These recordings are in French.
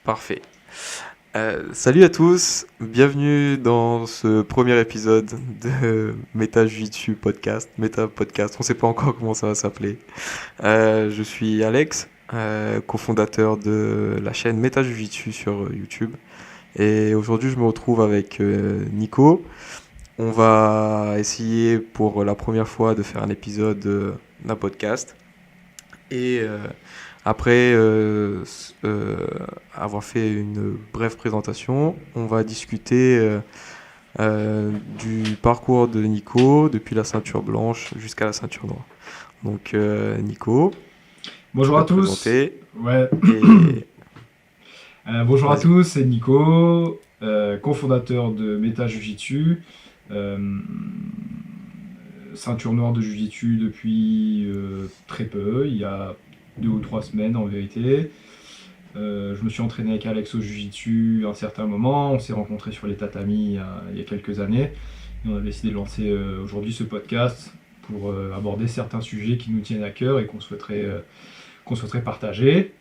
Parfait. Salut à tous, bienvenue dans ce premier épisode de Meta Jiu-Jitsu Podcast, Meta Podcast, on ne sait pas encore comment ça va s'appeler. Je suis Alex, cofondateur de la chaîne Meta Jiu-Jitsu sur YouTube. Et aujourd'hui, je me retrouve avec Nico. On va essayer pour la première fois de faire un épisode d'un podcast. Et après avoir fait une brève présentation, on va discuter du parcours de Nico depuis la ceinture blanche jusqu'à la ceinture noire. Donc Nico, tu Bonjour peux à te tous. présenter Ouais. et Bonjour à vas-y. tous, c'est Nico, cofondateur de Meta Jiu-Jitsu, euh, ceinture noire de Jiu-Jitsu depuis très peu, il y a 2 ou 3 semaines en vérité. Je me suis entraîné avec Alex au Jiu-Jitsu à un certain moment, on s'est rencontrés sur les tatamis il y a quelques années, et on a décidé de lancer aujourd'hui ce podcast pour aborder certains sujets qui nous tiennent à cœur et qu'on souhaiterait partager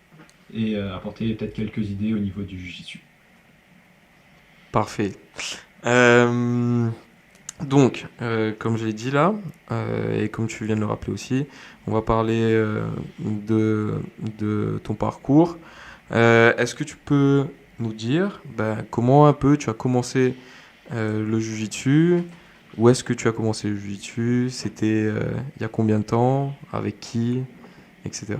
et apporter peut-être quelques idées au niveau du Jiu-Jitsu. Parfait. Euh, donc, comme je l'ai dit là, et comme tu viens de le rappeler aussi, on va parler de ton parcours. Est-ce que tu peux nous dire comment un peu tu as commencé le Jiu-Jitsu? Où est-ce que tu as commencé le Jiu-Jitsu? C'était il y a combien de temps? Avec qui? Etc.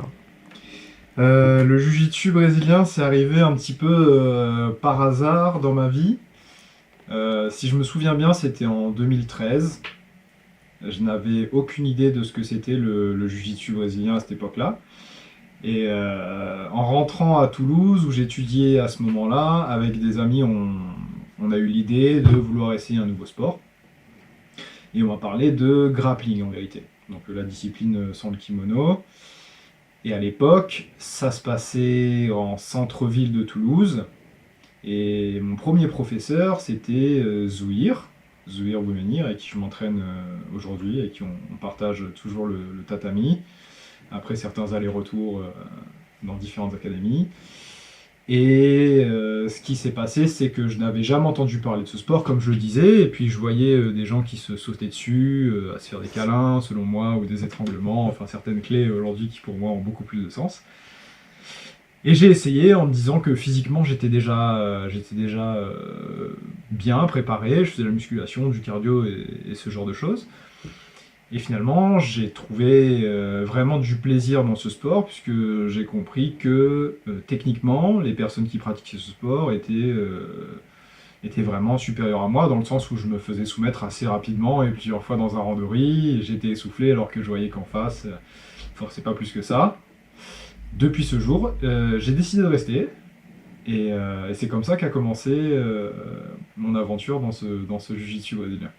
Le Jiu-Jitsu brésilien, c'est arrivé un petit peu par hasard dans ma vie. Si je me souviens bien, c'était en 2013. Je n'avais aucune idée de ce que c'était le Jiu-Jitsu brésilien à cette époque-là. Et en rentrant à Toulouse, où j'étudiais à ce moment-là, avec des amis, on a eu l'idée de vouloir essayer un nouveau sport. Et on m'a parlé de grappling en vérité. Donc la discipline sans le kimono. Et à l'époque, ça se passait en centre-ville de Toulouse. Et mon premier professeur, c'était Zouir Boumenir, avec qui je m'entraîne aujourd'hui, avec qui on partage toujours le tatami, après certains allers-retours dans différentes académies. Et ce qui s'est passé, c'est que je n'avais jamais entendu parler de ce sport, comme je le disais, et puis je voyais des gens qui se sautaient dessus, à se faire des câlins, selon moi, ou des étranglements, enfin certaines clés aujourd'hui qui pour moi ont beaucoup plus de sens. Et j'ai essayé en me disant que physiquement j'étais déjà bien préparé, je faisais de la musculation, du cardio et ce genre de choses. Et finalement, j'ai trouvé vraiment du plaisir dans ce sport, puisque j'ai compris que techniquement, les personnes qui pratiquaient ce sport étaient vraiment supérieures à moi, dans le sens où je me faisais soumettre assez rapidement et plusieurs fois dans un randori, j'étais essoufflé alors que je voyais qu'en face, forçait pas plus que ça. Depuis ce jour, j'ai décidé de rester, et c'est comme ça qu'a commencé mon aventure dans ce jiu-jitsu brésilien.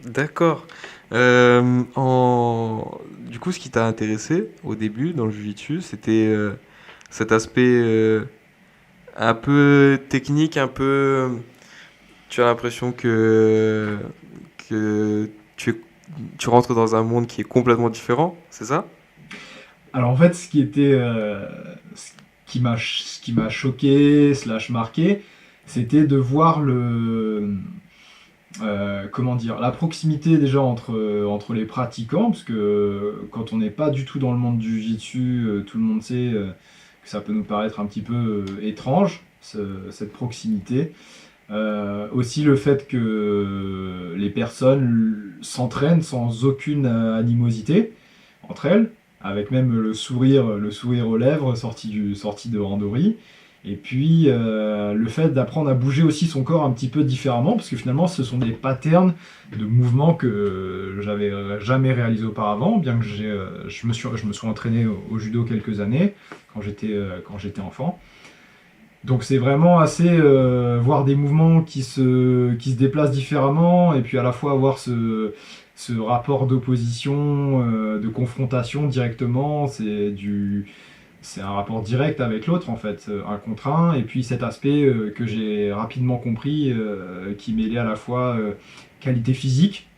D'accord. Du coup, ce qui t'a intéressé au début dans le Jiu-Jitsu, c'était cet aspect un peu technique, un peu. Tu as l'impression que tu rentres dans un monde qui est complètement différent, c'est ça? Alors en fait, ce qui m'a choqué, slash marqué, c'était de voir comment dire, la proximité déjà entre les pratiquants, parce que quand on n'est pas du tout dans le monde du jiu-jitsu, tout le monde sait que ça peut nous paraître un petit peu étrange, cette proximité. Aussi le fait que les personnes s'entraînent sans aucune animosité entre elles, avec même le sourire aux lèvres sorti de Randori. Et puis le fait d'apprendre à bouger aussi son corps un petit peu différemment, parce que finalement ce sont des patterns de mouvements que j'avais jamais réalisés auparavant, bien que je me suis entraîné au judo quelques années quand j'étais enfant. Donc c'est vraiment assez voir des mouvements qui se déplacent différemment et puis à la fois avoir ce rapport d'opposition, de confrontation directement, c'est un rapport direct avec l'autre en fait, un contre un, et puis cet aspect que j'ai rapidement compris qui mêlait à la fois qualité physique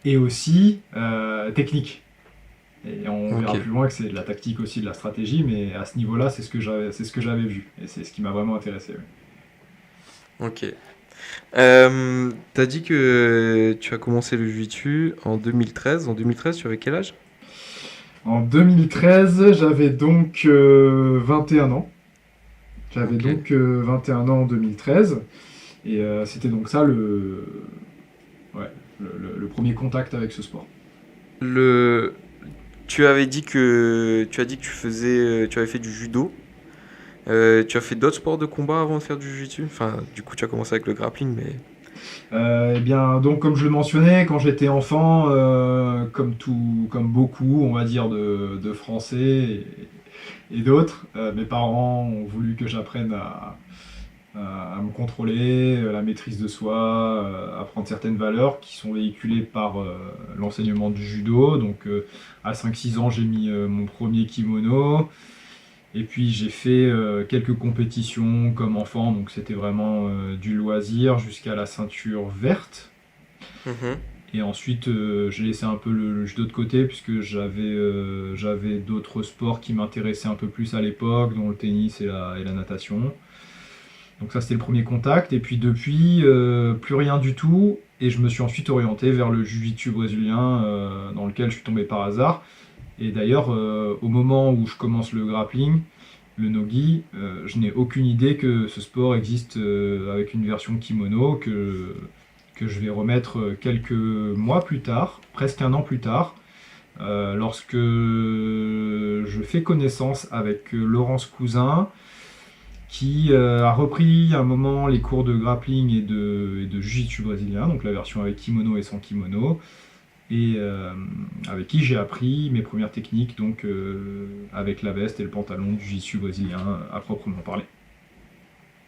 et aussi technique. Et on verra Ok, plus loin que c'est de la tactique aussi, de la stratégie, mais à ce niveau-là, c'est ce que j'avais vu. Et c'est ce qui m'a vraiment intéressé. Oui. ok. T'as dit que tu as commencé le jiu-jitsu en 2013. En 2013, tu avais quel âge? En 2013, j'avais donc 21 ans. J'avais Ok. donc 21 ans en 2013. Et c'était donc ça ouais, le premier contact avec ce sport. Le... Tu avais dit que tu as dit que tu avais fait du judo. Tu as fait d'autres sports de combat avant de faire du jiu-jitsu? Enfin, du coup, tu as commencé avec le grappling, mais... Eh bien, donc comme je le mentionnais, quand j'étais enfant, comme beaucoup, on va dire, de Français et d'autres, mes parents ont voulu que j'apprenne à me contrôler, la maîtrise de soi, apprendre certaines valeurs qui sont véhiculées par l'enseignement du judo. Donc à 5-6 ans, j'ai mis mon premier kimono. Et puis j'ai fait quelques compétitions comme enfant, donc c'était vraiment du loisir jusqu'à la ceinture verte. Mhm. Et ensuite j'ai laissé un peu le judo de côté puisque j'avais d'autres sports qui m'intéressaient un peu plus à l'époque, dont le tennis et la natation. Donc ça c'était le premier contact. Et puis depuis, plus rien du tout. Et je me suis ensuite orienté vers le jiu-jitsu brésilien dans lequel je suis tombé par hasard. Et d'ailleurs, au moment où je commence le grappling, le nogi, je n'ai aucune idée que ce sport existe avec une version kimono que je vais remettre quelques mois plus tard, presque un an plus tard, lorsque je fais connaissance avec Laurence Cousin, qui a repris un moment les cours de grappling et de jiu-jitsu brésilien, donc la version avec kimono et sans kimono, et avec qui j'ai appris mes premières techniques, donc avec la veste et le pantalon du jiu-jitsu brésilien à proprement parler.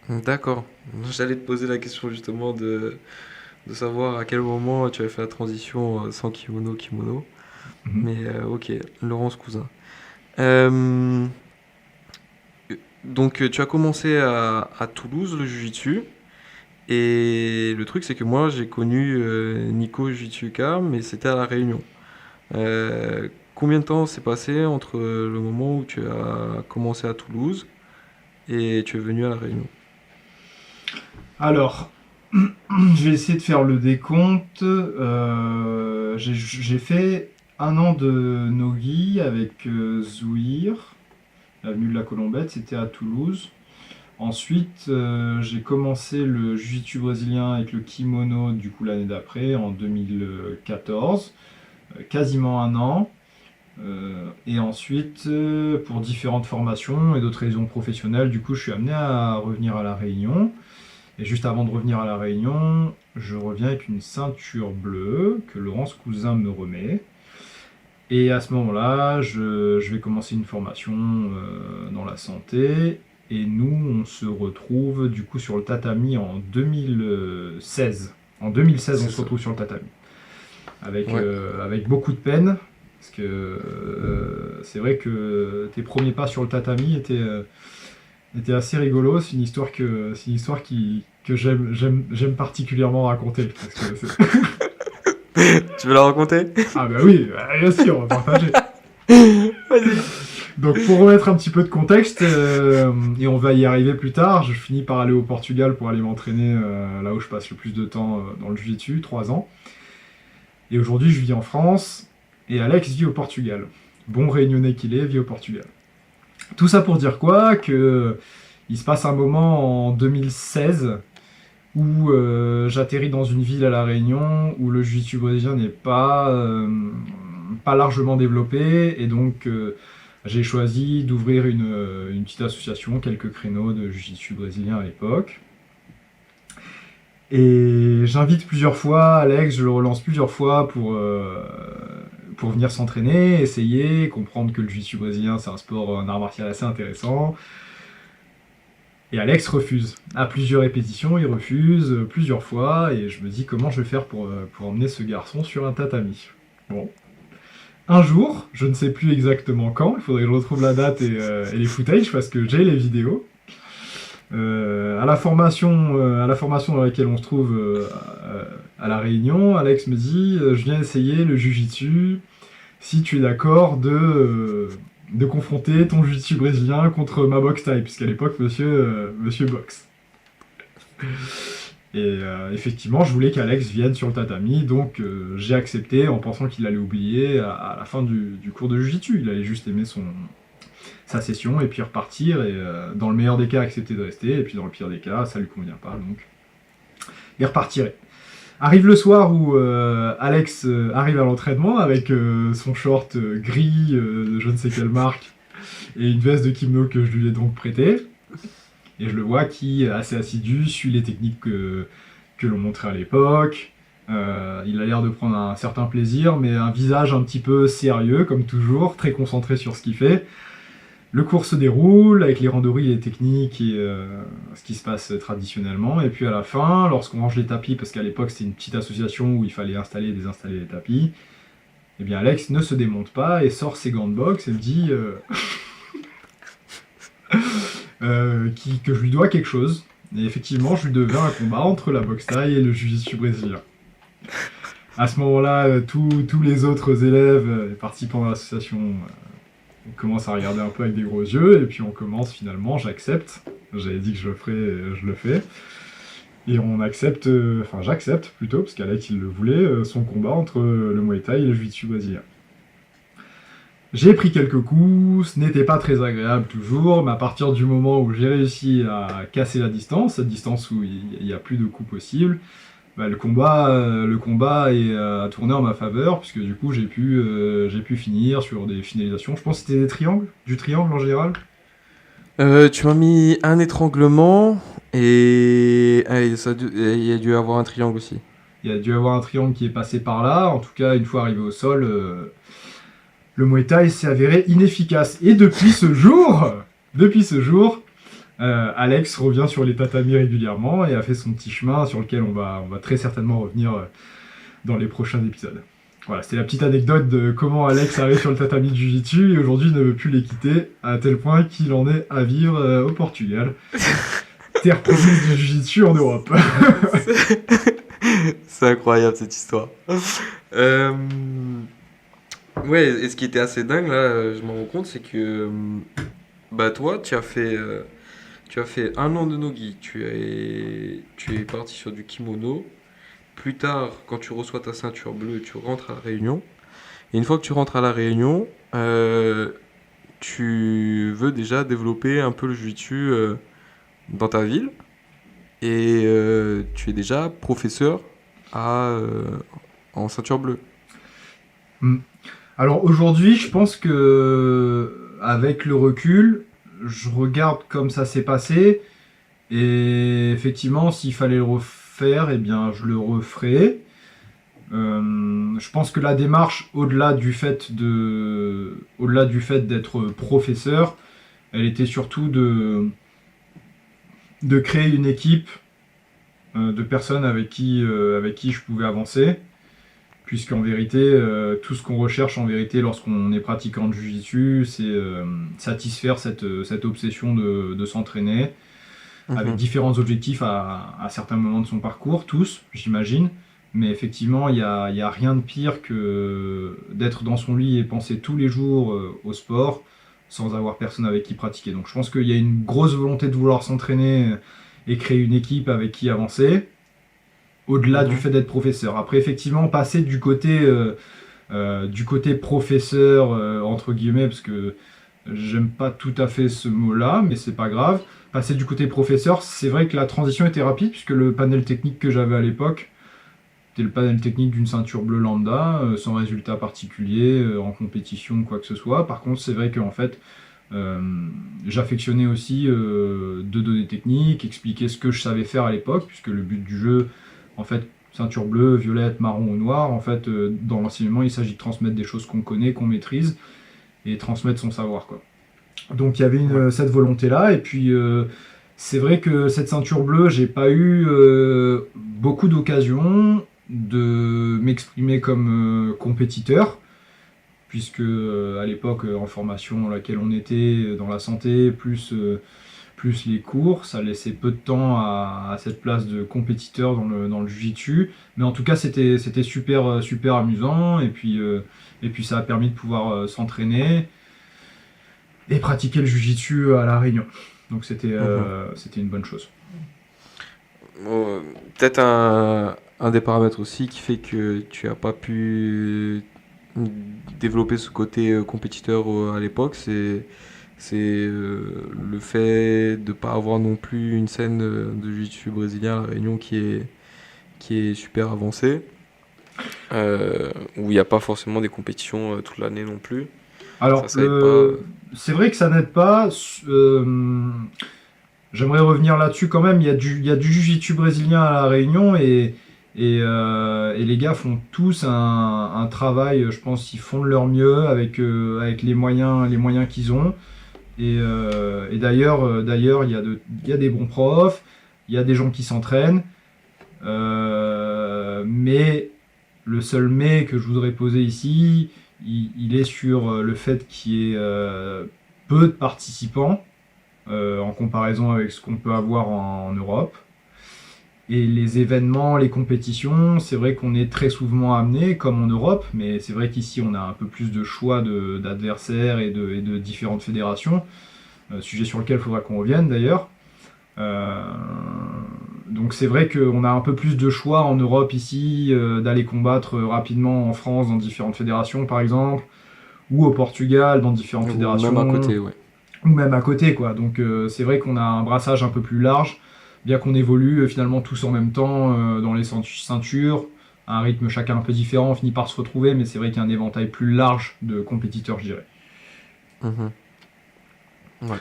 D'accord. J'allais te poser la question justement de savoir à quel moment tu avais fait la transition sans kimono, kimono. Mhm. Mais ok, Laurence Cousin. Euh, donc tu as commencé à Toulouse le jiu-jitsu. Et le truc c'est que moi j'ai connu Nico Jiu-Jitsuka, mais c'était à La Réunion. Combien de temps s'est passé entre le moment où tu as commencé à Toulouse et tu es venu à La Réunion? Alors, je vais essayer de faire le décompte. J'ai fait un an de Nogi avec Zouir, l'avenue de la Colombette, c'était à Toulouse. Ensuite, j'ai commencé le jiu-jitsu brésilien avec le kimono du coup l'année d'après, en 2014, quasiment un an. Et ensuite, pour différentes formations et d'autres raisons professionnelles, du coup, je suis amené à revenir à La Réunion. Et juste avant de revenir à La Réunion, je reviens avec une ceinture bleue que Laurence Cousin me remet. Et à ce moment-là, je vais commencer une formation dans la santé. Et nous, on se retrouve du coup sur le tatami en 2016. En 2016, on C'est se ça. retrouve sur le tatami. Ouais. Avec beaucoup de peine. Parce que c'est vrai que tes premiers pas sur le tatami étaient assez rigolos. C'est une histoire que j'aime particulièrement raconter. Parce que Tu veux la raconter? ah bah oui, bien sûr, on va partager. Vas-y. Donc pour remettre un petit peu de contexte, et on va y arriver plus tard, je finis par aller au Portugal pour aller m'entraîner là où je passe le plus de temps dans le jiu-jitsu, 3 ans. Et aujourd'hui je vis en France, et Alex vit au Portugal. Bon réunionnais qu'il est, vit au Portugal. Tout ça pour dire quoi? Que il se passe un moment en 2016 où j'atterris dans une ville à La Réunion où le jiu-jitsu brésilien n'est pas largement développé, et donc j'ai choisi d'ouvrir une petite association, quelques créneaux de jiu-jitsu brésilien à l'époque. Et j'invite plusieurs fois Alex, je le relance plusieurs fois pour venir s'entraîner, essayer, comprendre que le jiu-jitsu brésilien c'est un art martial assez intéressant. Et Alex refuse. À plusieurs répétitions, il refuse plusieurs fois, et je me dis comment je vais faire pour emmener ce garçon sur un tatami. Bon. Un jour, je ne sais plus exactement quand, il faudrait que je retrouve la date et les footages parce que j'ai les vidéos. À la formation dans laquelle on se trouve à La Réunion, Alex me dit je viens essayer le Jiu-Jitsu, si tu es d'accord de confronter ton jiu-jitsu brésilien contre ma boxe thaï, puisqu'à l'époque, monsieur boxe. Et effectivement, je voulais qu'Alex vienne sur le tatami, donc j'ai accepté en pensant qu'il allait oublier à la fin du cours de jiu-jitsu. Il allait juste aimer sa session et puis repartir, et dans le meilleur des cas, accepter de rester, et puis dans le pire des cas, ça lui convient pas, donc il repartirait. Arrive le soir où Alex arrive à l'entraînement avec son short gris de je ne sais quelle marque et une veste de kimono que je lui ai donc prêtée. Et je le vois qui, assez assidu, suit les techniques que l'on montrait à l'époque. Il a l'air de prendre un certain plaisir, mais un visage un petit peu sérieux, comme toujours, très concentré sur ce qu'il fait. Le cours se déroule avec les randonnées, les techniques et ce qui se passe traditionnellement. Et puis à la fin, lorsqu'on range les tapis, parce qu'à l'époque c'était une petite association où il fallait installer et désinstaller les tapis, eh bien Alex ne se démonte pas et sort ses gants de boxe et me dit que je lui dois quelque chose. Et effectivement, je lui devais un combat entre la boxe thaï et le jiu-jitsu brésilien. À ce moment-là, tous les autres élèves et participants à l'association on commence à regarder un peu avec des gros yeux, et puis on commence finalement, j'accepte. J'avais dit que je le ferais, je le fais. Et on accepte, enfin j'accepte plutôt, parce qu'Alex il le voulait, son combat entre le Muay Thai et le Jiu-Jitsu brésilien. J'ai pris quelques coups, ce n'était pas très agréable toujours, mais à partir du moment où j'ai réussi à casser la distance, cette distance où il n'y a plus de coups possibles, bah, le combat a tourné en ma faveur, puisque du coup j'ai pu finir sur des finalisations. Je pense que c'était des triangles, du triangle en général. Tu m'as mis un étranglement et il y a dû avoir un triangle aussi. Il y a dû avoir un triangle qui est passé par là. En tout cas, une fois arrivé au sol, le Muay Thai s'est avéré inefficace. Et depuis ce jour, Alex revient sur les tatamis régulièrement et a fait son petit chemin sur lequel on va très certainement revenir dans les prochains épisodes. Voilà, c'était la petite anecdote de comment Alex arrive sur le tatami du Jiu-Jitsu et aujourd'hui ne veut plus les quitter, à tel point qu'il en est à vivre au Portugal. Terre promise du Jiu-Jitsu en Europe. C'est incroyable cette histoire. Ouais, et ce qui était assez dingue là, je m'en rends compte, c'est que bah toi, tu as fait 1 an de nogi, tu es parti sur du kimono. Plus tard, quand tu reçois ta ceinture bleue, tu rentres à la Réunion. Et une fois que tu rentres à la Réunion, tu veux déjà développer un peu le jiu-jitsu dans ta ville. Et tu es déjà professeur en ceinture bleue. Alors aujourd'hui, je pense que avec le recul, je regarde comme ça s'est passé. Et effectivement, s'il fallait le refaire, eh bien, je le referais. Je pense que la démarche, au-delà du fait d'être professeur, elle était surtout de créer une équipe de personnes avec qui je pouvais avancer. Puisqu'en vérité, tout ce qu'on recherche en vérité lorsqu'on est pratiquant de Jiu-Jitsu, c'est satisfaire cette obsession de s'entraîner, avec différents objectifs à certains moments de son parcours, tous, j'imagine. Mais effectivement, il y a rien de pire que d'être dans son lit et penser tous les jours au sport sans avoir personne avec qui pratiquer. Donc je pense qu'il y a une grosse volonté de vouloir s'entraîner et créer une équipe avec qui avancer, au-delà du fait d'être professeur. Après, effectivement, passer du côté professeur, entre guillemets, parce que j'aime pas tout à fait ce mot-là, mais c'est pas grave. Passer du côté professeur, c'est vrai que la transition était rapide, puisque le panel technique que j'avais à l'époque, c'était le panel technique d'une ceinture bleue lambda, sans résultat particulier, en compétition ou quoi que ce soit. Par contre, c'est vrai qu'en fait, j'affectionnais aussi de donner technique, expliquer ce que je savais faire à l'époque, puisque le but du jeu, en fait, ceinture bleue, violette, marron ou noire, en fait, dans l'enseignement, il s'agit de transmettre des choses qu'on connaît, qu'on maîtrise, et transmettre son savoir, quoi. Donc il y avait cette volonté-là, et puis c'est vrai que cette ceinture bleue, j'ai pas eu beaucoup d'occasions de m'exprimer comme compétiteur, puisque à l'époque, en formation à laquelle on était, dans la santé, plus plus les cours, ça laissait peu de temps à cette place de compétiteur dans le jiu-jitsu. Mais en tout cas, c'était super amusant. Et puis ça a permis de pouvoir s'entraîner et pratiquer le jiu-jitsu à La Réunion. Donc c'était une bonne chose. Peut-être un des paramètres aussi qui fait que tu n'as pas pu développer ce côté compétiteur à l'époque, c'est le fait de ne pas avoir non plus une scène de jiu-jitsu brésilien à La Réunion qui est super avancée, où il n'y a pas forcément des compétitions toute l'année non plus. Alors, Ça aide pas. c'est vrai que ça n'aide pas. J'aimerais revenir là-dessus quand même. Il y a du jiu-jitsu brésilien à La Réunion et les gars font tous un travail, je pense qu'ils font de leur mieux avec les moyens qu'ils ont. Et d'ailleurs, il y a des bons profs, il y a des gens qui s'entraînent. Mais le seul mais que je voudrais poser ici, il est sur le fait qu'il y ait peu de participants en comparaison avec ce qu'on peut avoir en Europe. Et les événements, les compétitions, c'est vrai qu'on est très souvent amené, comme en Europe, mais c'est vrai qu'ici on a un peu plus de choix d'adversaires et de différentes fédérations, sujet sur lequel il faudra qu'on revienne d'ailleurs. Donc c'est vrai qu'on a un peu plus de choix en Europe ici, d'aller combattre rapidement en France dans différentes fédérations par exemple, ou au Portugal dans différentes fédérations. Même à côté, ouais. Ou même à côté, quoi. Donc c'est vrai qu'on a un brassage un peu plus large, bien qu'on évolue finalement tous en même temps dans les ceintures, à un rythme chacun un peu différent, on finit par se retrouver, mais c'est vrai qu'il y a un éventail plus large de compétiteurs, je dirais. Ouais.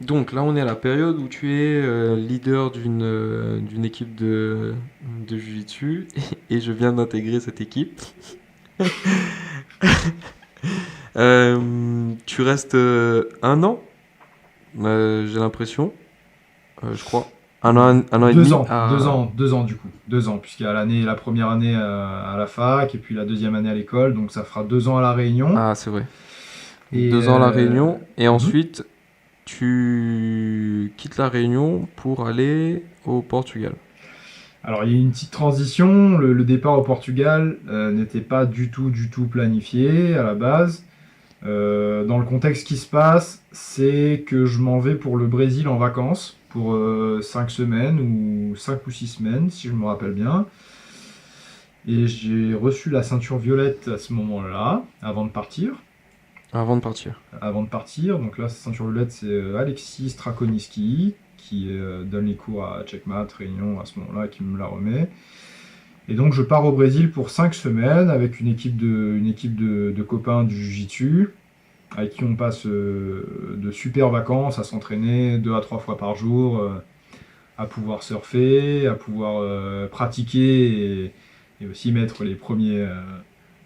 Donc là, on est à la période où tu es leader d'une équipe de Jiu-Jitsu et je viens d'intégrer cette équipe. Tu restes un an, j'ai l'impression, je crois. Un an et demi. 2 ans du coup. 2 ans, puisqu'il y a la première année à la fac et puis la deuxième année à l'école, donc ça fera 2 ans à La Réunion. Ah, c'est vrai. Et 2 ans à La Réunion, et ensuite tu quittes La Réunion pour aller au Portugal. Alors il y a une petite transition, le départ au Portugal n'était pas du tout planifié à la base. Dans le contexte qui se passe, c'est que je m'en vais pour le Brésil en vacances, pour 5 semaines, ou 5 ou 6 semaines, si je me rappelle bien. Et j'ai reçu la ceinture violette à ce moment-là, avant de partir. Avant de partir. Donc là, cette ceinture violette, c'est Alexis Strakoniski, qui donne les cours à Checkmat, Réunion à ce moment-là, qui me la remet. Et donc je pars au Brésil pour 5 semaines avec une équipe de copains du Jiu-Jitsu, avec qui on passe de super vacances à s'entraîner 2 à 3 fois par jour, à pouvoir surfer, à pouvoir pratiquer et aussi mettre les premiers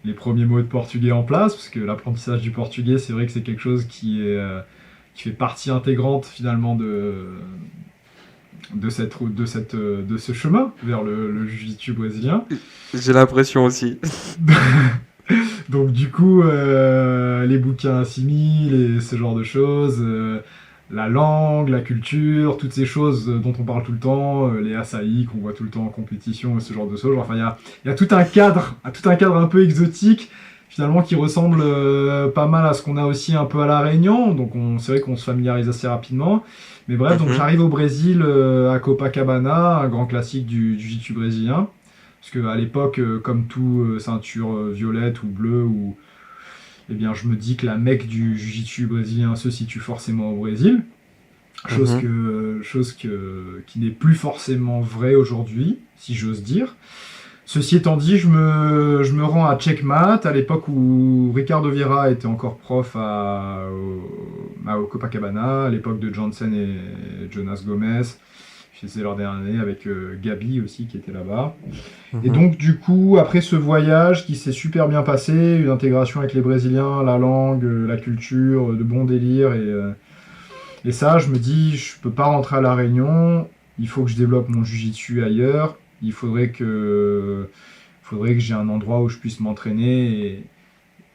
mots de portugais en place, parce que l'apprentissage du portugais, c'est vrai que c'est quelque chose qui fait partie intégrante finalement de ce chemin vers le jiu-jitsu brésilien. J'ai l'impression aussi. Donc du coup, les bouquins assimilent, ce genre de choses, la langue, la culture, toutes ces choses dont on parle tout le temps, les açaïs qu'on voit tout le temps en compétition, ce genre de choses. Enfin, il y a tout un cadre un peu exotique, finalement, qui ressemble pas mal à ce qu'on a aussi un peu à La Réunion. Donc c'est vrai qu'on se familiarise assez rapidement. Mais bref, donc j'arrive au Brésil, à Copacabana, un grand classique du jiu-jitsu brésilien. Parce qu'à l'époque, comme tout ceinture violette ou bleue, eh bien, je me dis que la mecque du jiu-jitsu brésilien se situe forcément au Brésil. Chose qui n'est plus forcément vraie aujourd'hui, si j'ose dire. Ceci étant dit, je me rends à Checkmat, à l'époque où Ricardo Vieira était encore prof au Copacabana, à l'époque de Jansen et Jonas Gomez. Je faisais leur dernière année avec Gabi aussi qui était là-bas. Et donc du coup, après ce voyage qui s'est super bien passé, une intégration avec les Brésiliens, la langue, la culture, de bons délires, et ça, je me dis, je peux pas rentrer à La Réunion, il faut que je développe mon jiu-jitsu ailleurs, il faudrait que j'ai un endroit où je puisse m'entraîner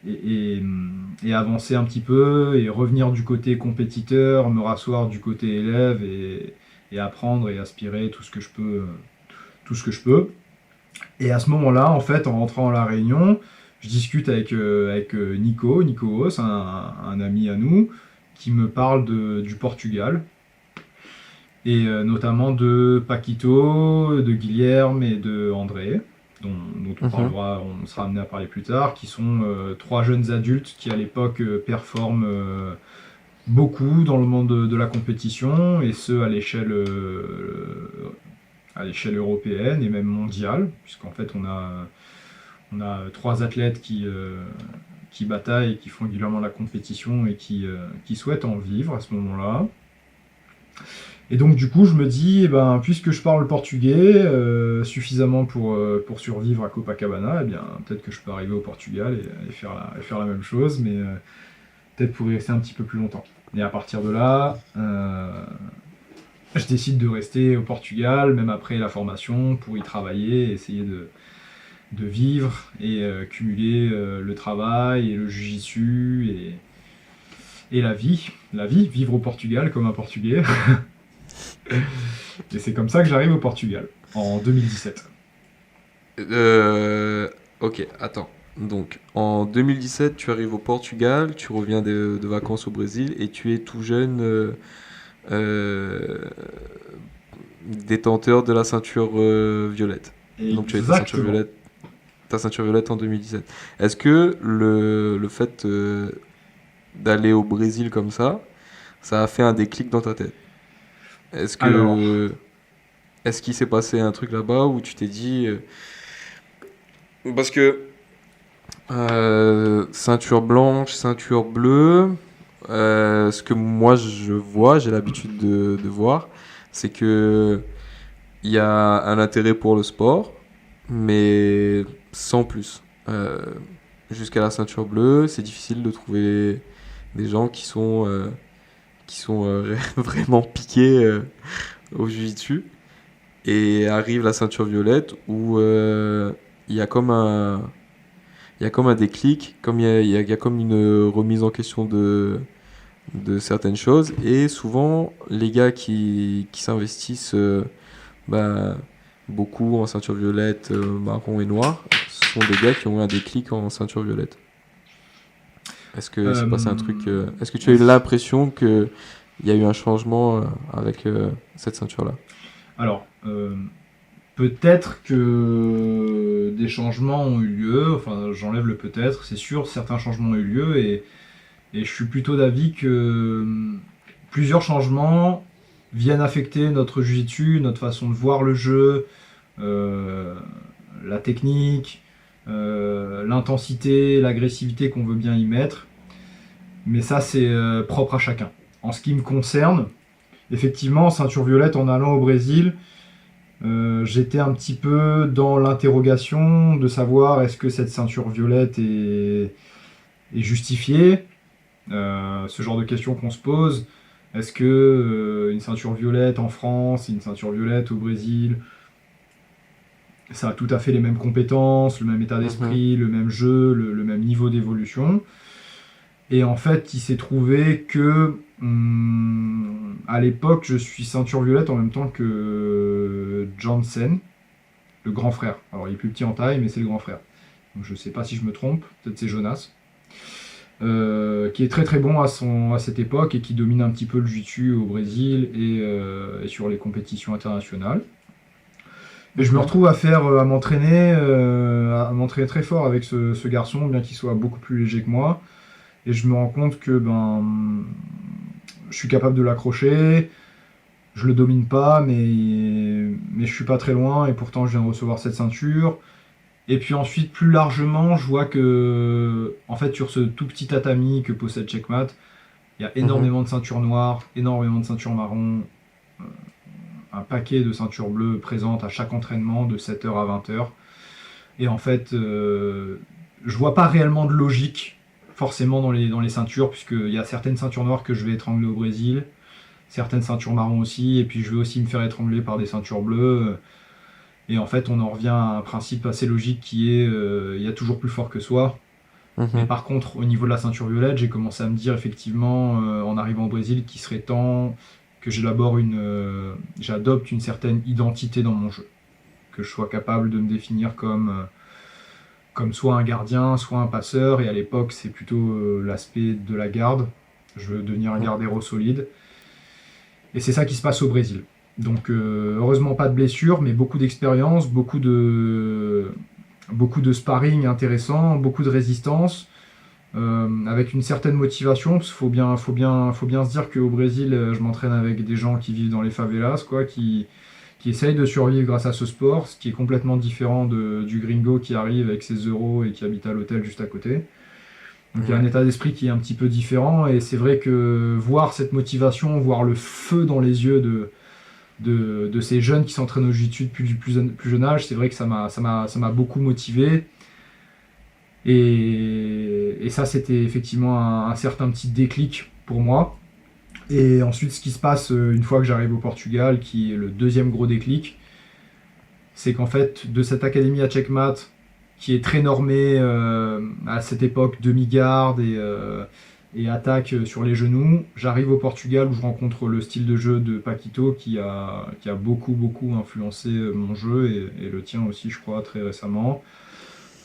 et avancer un petit peu et revenir du côté compétiteur, me rasseoir du côté élève et apprendre et aspirer tout ce que je peux. Tout ce que je peux. Et à ce moment-là, en fait, en rentrant à La Réunion, je discute avec Nico Haus, un ami à nous, qui me parle du Portugal, et notamment de Paquito, de Guilherme et de André, dont on sera amené à parler plus tard, qui sont trois jeunes adultes qui à l'époque performent beaucoup dans le monde de la compétition, et ce à l'échelle européenne et même mondiale, puisqu'en fait on a trois athlètes qui bataillent et qui font régulièrement la compétition et qui souhaitent en vivre à ce moment-là. Et donc du coup je me dis, eh ben, puisque je parle portugais suffisamment pour survivre à Copacabana, eh bien, peut-être que je peux arriver au Portugal et faire la même chose, mais peut-être pour y rester un petit peu plus longtemps. Et à partir de là, je décide de rester au Portugal, même après la formation, pour y travailler, essayer de vivre et cumuler le travail et le jiu-jitsu et la vie, vivre au Portugal comme un Portugais. Et c'est comme ça que j'arrive au Portugal, en 2017. Ok, attends. Donc, en 2017, tu arrives au Portugal, tu reviens de vacances au Brésil et tu es tout jeune euh, détenteur de la ceinture violette. Donc, tu as Exactement. ta ceinture violette en 2017. Est-ce que le fait d'aller au Brésil comme ça a fait un déclic dans ta tête? Est-ce Alors, que est-ce qu'il s'est passé un truc là-bas où tu t'es dit parce que ceinture blanche, ceinture bleue, ce que moi je vois, j'ai l'habitude de voir, c'est que il y a un intérêt pour le sport, mais sans plus. Jusqu'à la ceinture bleue, c'est difficile de trouver des gens qui sont vraiment piqués au jiu-jitsu. Et arrive la ceinture violette où il y a comme un, il y a comme un déclic, comme il y a comme une remise en question de certaines choses. Et souvent, les gars qui s'investissent bah, beaucoup en ceinture violette, marron et noir, ce sont des gars qui ont eu un déclic en ceinture violette. Est-ce que c'est passé un truc est-ce que tu as eu l'impression qu'il y a eu un changement avec cette ceinture-là? alors peut-être que des changements ont eu lieu, enfin j'enlève le peut-être, c'est sûr, certains changements ont eu lieu et je suis plutôt d'avis que plusieurs changements viennent affecter notre jiu-jitsu, notre façon de voir le jeu, euh, la technique, l'intensité, l'agressivité qu'on veut bien y mettre. Mais ça, c'est propre à chacun. En ce qui me concerne, effectivement, ceinture violette, en allant au Brésil, j'étais un petit peu dans l'interrogation de savoir est-ce que cette ceinture violette est justifiée. Ce genre de questions qu'on se pose. Est-ce que une ceinture violette en France, une ceinture violette au Brésil, ça a tout à fait les mêmes compétences, le même état Mhm, d'esprit, le même jeu, le même niveau d'évolution. Et en fait, il s'est trouvé que à l'époque, je suis ceinture violette en même temps que Johnson, le grand frère. Alors, il est plus petit en taille, mais c'est le grand frère. Donc, je sais pas si je me trompe, peut-être c'est Jonas. Qui est très très bon à cette époque et qui domine un petit peu le jiu-jitsu au Brésil et sur les compétitions internationales. Et je me mhm. retrouve à m'entraîner très fort avec ce garçon, bien qu'il soit beaucoup plus léger que moi. Et je me rends compte que je suis capable de l'accrocher, je le domine pas, mais je suis pas très loin et pourtant je viens de recevoir cette ceinture. Et puis ensuite, plus largement, je vois que, en fait, sur ce tout petit tatami que possède Checkmat, il y a Mhm. énormément de ceintures noires, énormément de ceintures marron, un paquet de ceintures bleues présentes à chaque entraînement de 7h à 20h. Et en fait, je vois pas réellement de logique forcément dans les ceintures, puisqu'il y a certaines ceintures noires que je vais étrangler au Brésil, certaines ceintures marron aussi, et puis je vais aussi me faire étrangler par des ceintures bleues. Et en fait, on en revient à un principe assez logique qui est il y a toujours plus fort que soi. Mais Mhm. par contre, au niveau de la ceinture violette, j'ai commencé à me dire effectivement, en arrivant au Brésil, qu'il serait temps que j'adopte une certaine identité dans mon jeu. Que je sois capable de me définir comme soit un gardien, soit un passeur. Et à l'époque, c'est plutôt l'aspect de la garde. Je veux devenir un gardero solide. Et c'est ça qui se passe au Brésil. Donc heureusement pas de blessures, mais beaucoup d'expérience, beaucoup de sparring intéressant, beaucoup de résistance, avec une certaine motivation, parce qu'il faut bien se dire qu'au Brésil, je m'entraîne avec des gens qui vivent dans les favelas, quoi, qui essayent de survivre grâce à ce sport, ce qui est complètement différent du gringo qui arrive avec ses euros et qui habite à l'hôtel juste à côté. Donc il y a un Ouais. état d'esprit qui est un petit peu différent, et c'est vrai que voir cette motivation, voir le feu dans les yeux de ces jeunes qui s'entraînent au jiu-jitsu depuis le plus jeune âge, c'est vrai que ça m'a beaucoup motivé. Et ça, c'était effectivement un certain petit déclic pour moi. Et ensuite, ce qui se passe une fois que j'arrive au Portugal, qui est le deuxième gros déclic, c'est qu'en fait, de cette académie à Checkmat, qui est très normée à cette époque, demi-garde et attaque sur les genoux, j'arrive au Portugal où je rencontre le style de jeu de Paquito qui a beaucoup, beaucoup influencé mon jeu et le tien aussi, je crois, très récemment.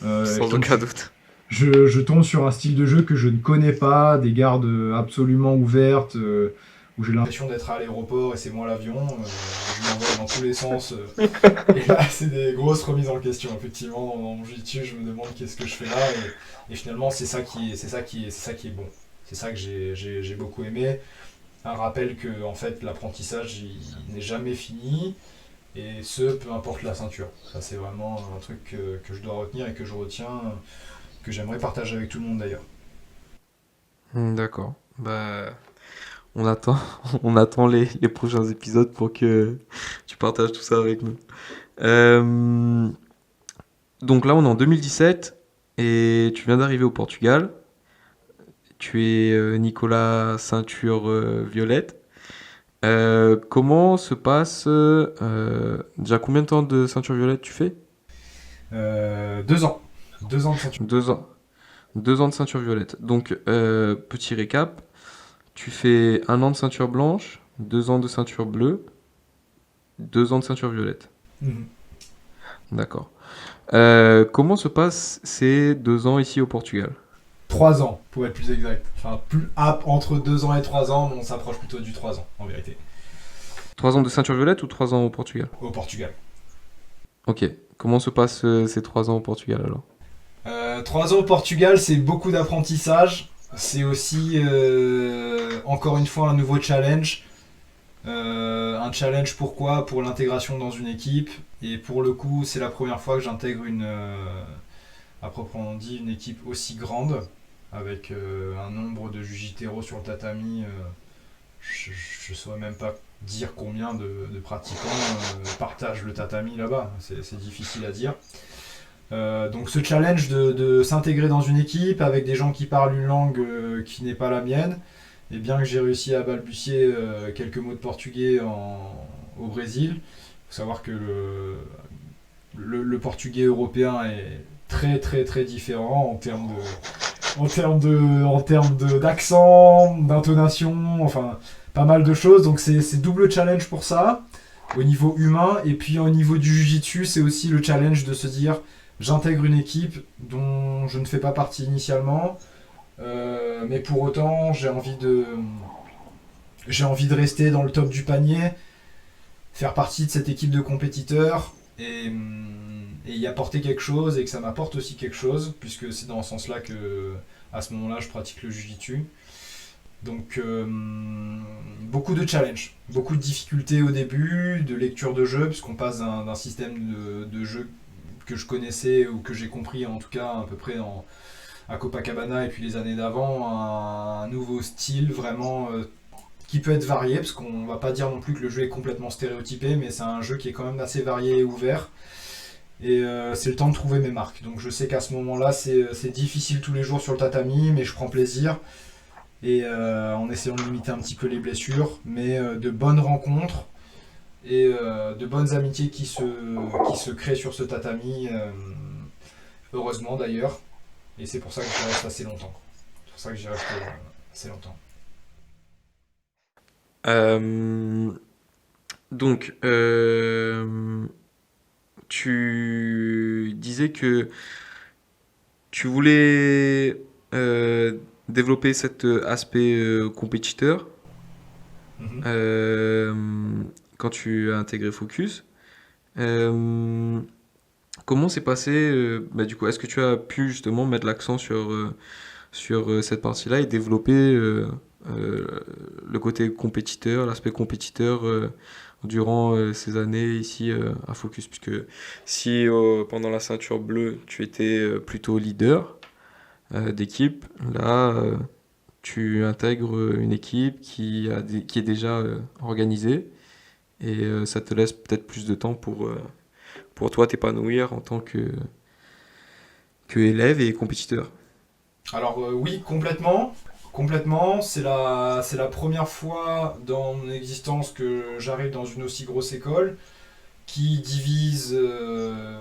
Sans aucun doute. Je tombe sur un style de jeu que je ne connais pas, des gardes absolument ouvertes, où j'ai l'impression d'être à l'aéroport et c'est moi l'avion, je m'envole dans tous les sens. Et là, c'est des grosses remises en question. Effectivement, dans mon jiu-jitsu, je me demande qu'est-ce que je fais là, et finalement, c'est ça qui est bon. C'est ça que j'ai beaucoup aimé. Un rappel que en fait, l'apprentissage il n'est jamais fini, et ce, peu importe la ceinture. Ça, c'est vraiment un truc que je dois retenir et que je retiens, que j'aimerais partager avec tout le monde d'ailleurs. D'accord. Bah, on attend, on attend les prochains épisodes pour que tu partages tout ça avec nous. Euh, donc là, on est en 2017 et tu viens d'arriver au Portugal. Tu es Nicolas ceinture violette. Comment se passe déjà combien de temps de ceinture violette tu fais? 2 ans. 2 ans de ceinture. 2 ans. 2 ans de ceinture violette. Donc petit récap, tu fais 1 an de ceinture blanche, 2 ans de ceinture bleue, 2 ans de ceinture violette. Mhm. D'accord. Comment se passent ces 2 ans ici au Portugal? 3 ans, pour être plus exact. Enfin, entre 2 ans et 3 ans, mais on s'approche plutôt du 3 ans, en vérité, 3 ans de ceinture violette ou 3 ans au Portugal? au Portugal. Ok. Comment se passent ces 3 ans au Portugal alors? 3 ans au Portugal, c'est beaucoup d'apprentissage. C'est aussi, encore une fois, un nouveau challenge. Un challenge pourquoi? Pour l'intégration dans une équipe. Et pour le coup, c'est la première fois que j'intègre à proprement dit, une équipe aussi grande, avec un nombre de jujiteros sur le tatami. Je ne saurais même pas dire combien de pratiquants partagent le tatami là-bas. C'est difficile à dire. Donc ce challenge de s'intégrer dans une équipe avec des gens qui parlent une langue qui n'est pas la mienne, et bien que j'ai réussi à balbutier quelques mots de portugais au Brésil, il faut savoir que le portugais européen est très très très différent en termes d'accent, d'intonation, enfin pas mal de choses. Donc c'est double challenge pour ça au niveau humain, et puis au niveau du jiu-jitsu, c'est aussi le challenge de se dire j'intègre une équipe dont je ne fais pas partie initialement, mais pour autant j'ai envie de rester dans le top du panier, faire partie de cette équipe de compétiteurs et y apporter quelque chose, et que ça m'apporte aussi quelque chose, puisque c'est dans ce sens-là que à ce moment-là je pratique le jiu-jitsu. Donc beaucoup de challenges, beaucoup de difficultés au début, de lecture de jeu, puisqu'on passe d'un système de jeu que je connaissais, ou que j'ai compris en tout cas à peu près à Copacabana et puis les années d'avant, à un nouveau style vraiment qui peut être varié, parce qu'on va pas dire non plus que le jeu est complètement stéréotypé, mais c'est un jeu qui est quand même assez varié et ouvert. Et c'est le temps de trouver mes marques. Donc je sais qu'à ce moment-là, c'est difficile tous les jours sur le tatami, mais je prends plaisir. Et en essayant de limiter un petit peu les blessures, mais de bonnes rencontres et de bonnes amitiés qui se créent sur ce tatami, heureusement d'ailleurs. Et c'est pour ça que je reste assez longtemps. C'est pour ça que j'y reste assez longtemps. Euh, donc, tu disais que tu voulais développer cet aspect compétiteur Mhm. euh, quand tu as intégré Focus. Euh, Comment s'est passé, bah, du coup, est-ce que tu as pu justement mettre l'accent sur cette partie-là et développer euh, le côté compétiteur, l'aspect compétiteur durant ces années ici à Focus? Puisque si pendant la ceinture bleue, tu étais plutôt leader d'équipe, là, tu intègres une équipe qui est déjà organisée et ça te laisse peut-être plus de temps pour toi t'épanouir en tant que élève et compétiteur. Alors oui, complètement. Complètement. C'est la première fois dans mon existence que j'arrive dans une aussi grosse école qui divise le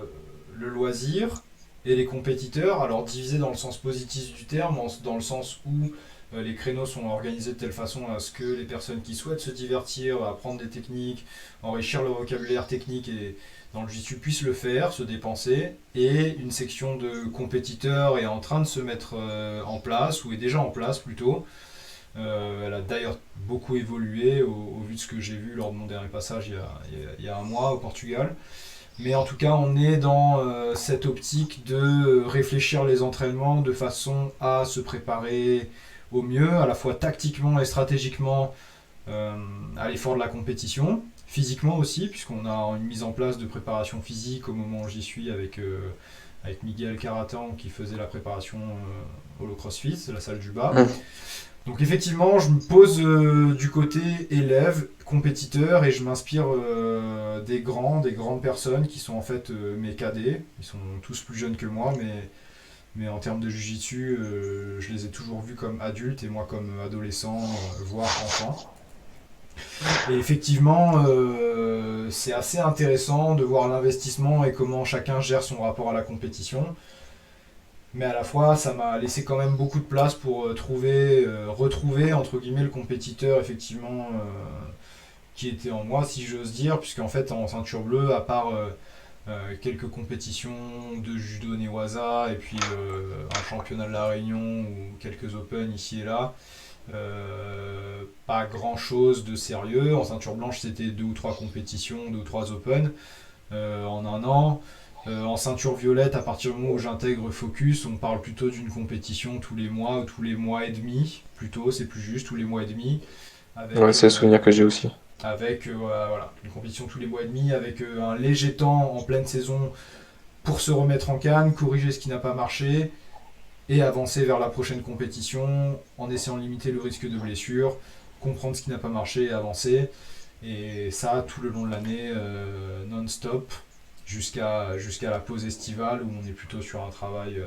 loisir et les compétiteurs. Alors divisé dans le sens positif du terme, dans le sens où les créneaux sont organisés de telle façon à ce que les personnes qui souhaitent se divertir, apprendre des techniques, enrichir leur vocabulaire technique et dans le jiu-jitsu puissent le faire, se dépenser, et une section de compétiteurs est en train de se mettre en place, ou est déjà en place plutôt. Elle a d'ailleurs beaucoup évolué au vu de ce que j'ai vu lors de mon dernier passage il y a un mois au Portugal. Mais en tout cas, on est dans cette optique de réfléchir les entraînements de façon à se préparer au mieux, à la fois tactiquement et stratégiquement à l'effort de la compétition. Physiquement aussi, puisqu'on a une mise en place de préparation physique au moment où j'y suis avec Miguel Caratan qui faisait la préparation au CrossFit, c'est la salle du bas. Mmh. Donc effectivement, je me pose du côté élève, compétiteur, et je m'inspire des grandes personnes qui sont en fait mes cadets. Ils sont tous plus jeunes que moi, mais en termes de jiu-jitsu, je les ai toujours vus comme adultes et moi comme adolescent, voire enfant. Et effectivement, c'est assez intéressant de voir l'investissement et comment chacun gère son rapport à la compétition. Mais à la fois, ça m'a laissé quand même beaucoup de place pour retrouver entre guillemets le compétiteur effectivement qui était en moi, si j'ose dire, puisqu'en fait en ceinture bleue, à part quelques compétitions de judo Newaza et puis un championnat de la Réunion ou quelques Open ici et là, pas grand chose de sérieux. En ceinture blanche, c'était deux ou trois compétitions, deux ou trois Open en un an. En ceinture violette, à partir du moment où j'intègre Focus, on parle plutôt d'une compétition tous les mois ou tous les mois et demi, plutôt, c'est plus juste, tous les mois et demi, Ouais, avec, c'est le souvenir que j'ai aussi. voilà, une compétition tous les mois et demi, avec un léger temps en pleine saison pour se remettre en canne, corriger ce qui n'a pas marché, et avancer vers la prochaine compétition en essayant de limiter le risque de blessure, comprendre ce qui n'a pas marché et avancer. Et ça tout le long de l'année, non-stop, jusqu'à la pause estivale où on est plutôt sur un travail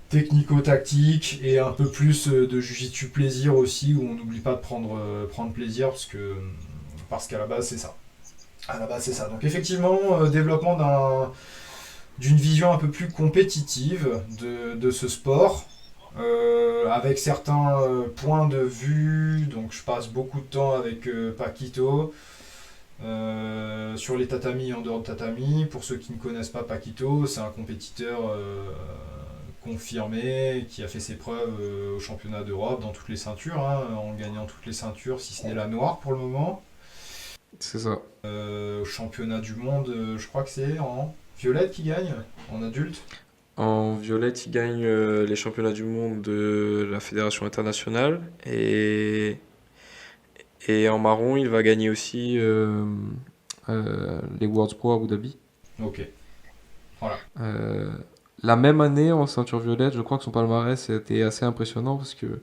technico-tactique et un peu plus de jujitsu plaisir aussi, où on n'oublie pas de prendre plaisir parce qu'à la base c'est ça. À la base c'est ça. Donc effectivement, développement d'une vision un peu plus compétitive de ce sport, avec certains points de vue. Donc je passe beaucoup de temps avec Paquito sur les tatamis et en dehors de tatami. Pour ceux qui ne connaissent pas Paquito, c'est un compétiteur confirmé qui a fait ses preuves au championnat d'Europe dans toutes les ceintures, hein, en gagnant toutes les ceintures, si ce n'est la noire pour le moment. C'est ça. Au championnat du monde, je crois que c'est en violette qui gagne, en adulte. En violette, il gagne les championnats du monde de la Fédération internationale et en marron, il va gagner aussi les Worlds Pro à Abu Dhabi. Ok, voilà. Euh, la même année, en ceinture violette, je crois que son palmarès était assez impressionnant parce que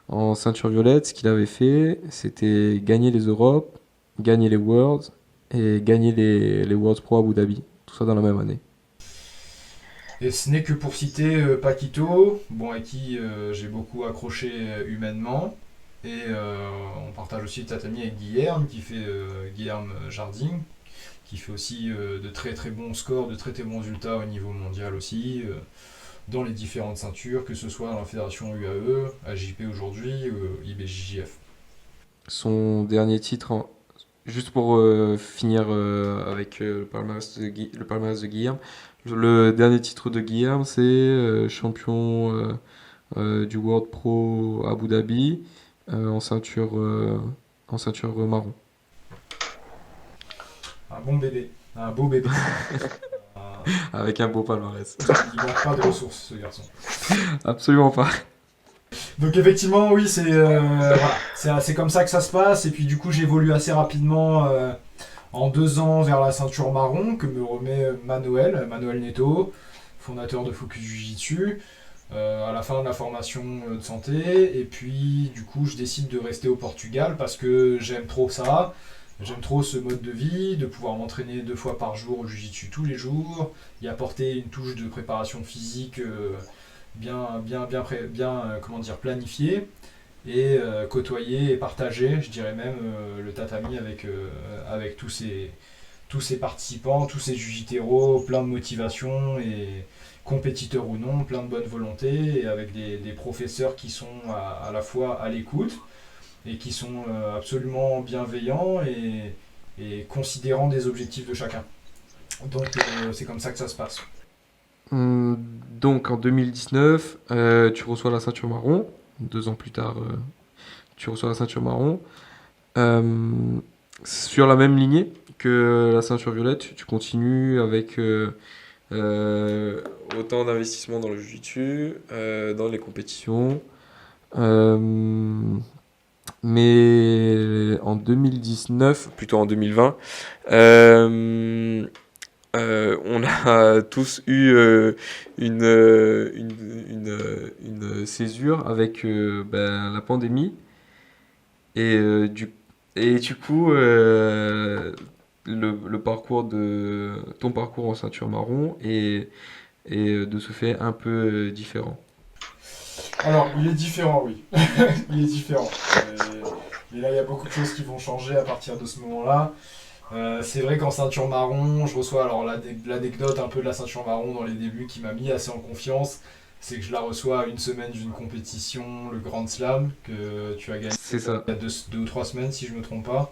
en ceinture violette, ce qu'il avait fait, c'était gagner les Europes, gagner les Worlds et gagner les Worlds Pro à Abu Dhabi. Tout ça dans la même année. Et ce n'est que pour citer Paquito, bon, à qui j'ai beaucoup accroché humainement. Et on partage aussi le tatami avec Guilherme, Guilherme Jardine, qui fait aussi de très très bons scores, de très très bons résultats au niveau mondial aussi. dans les différentes ceintures, que ce soit dans la fédération UAE, AJP aujourd'hui, IBJJF. Son dernier titre, juste pour finir avec le palmarès de Guillaume, le dernier titre de Guillaume, c'est champion du World Pro Abu Dhabi en ceinture marron. Un bon bébé, un beau bébé. Avec un beau palmarès. Il manque pas de ressources, ce garçon. Absolument pas. Donc effectivement, oui, c'est comme ça que ça se passe. Et puis du coup, j'évolue assez rapidement en 2 ans vers la ceinture marron que me remet Manuel Neto, fondateur de Focus Jiu-Jitsu, à la fin de la formation de santé. Et puis du coup, je décide de rester au Portugal parce que j'aime trop ça. J'aime trop ce mode de vie, de pouvoir m'entraîner 2 fois par jour au Jiu-Jitsu tous les jours, y apporter une touche de préparation physique comment dire, planifiée et côtoyer et partager, je dirais même, le tatami avec tous ces participants, tous ces jujiteros, plein de motivation et compétiteurs ou non, plein de bonne volonté et avec des professeurs qui sont à la fois à l'écoute et qui sont absolument bienveillants et considérant des objectifs de chacun. Donc c'est comme ça que ça se passe. Donc en 2019, tu reçois la ceinture marron. 2 ans plus tard, tu reçois la ceinture marron. Sur la même lignée que la ceinture violette, tu continues avec autant d'investissement dans le jiu-jitsu, dans les compétitions. Euh, mais en 2019, plutôt en 2020, on a tous eu une césure avec la pandémie et, du coup ton parcours en ceinture marron est de ce fait un peu différent. Alors, il est différent, oui. Il est différent. Et là, il y a beaucoup de choses qui vont changer à partir de ce moment-là. C'est vrai qu'en ceinture marron, je reçois alors l'anecdote un peu de la ceinture marron dans les débuts qui m'a mis assez en confiance. C'est que je la reçois à une semaine d'une compétition, le Grand Slam, que tu as gagné C'est ça. il y a 2 ou 3 semaines, si je ne me trompe pas.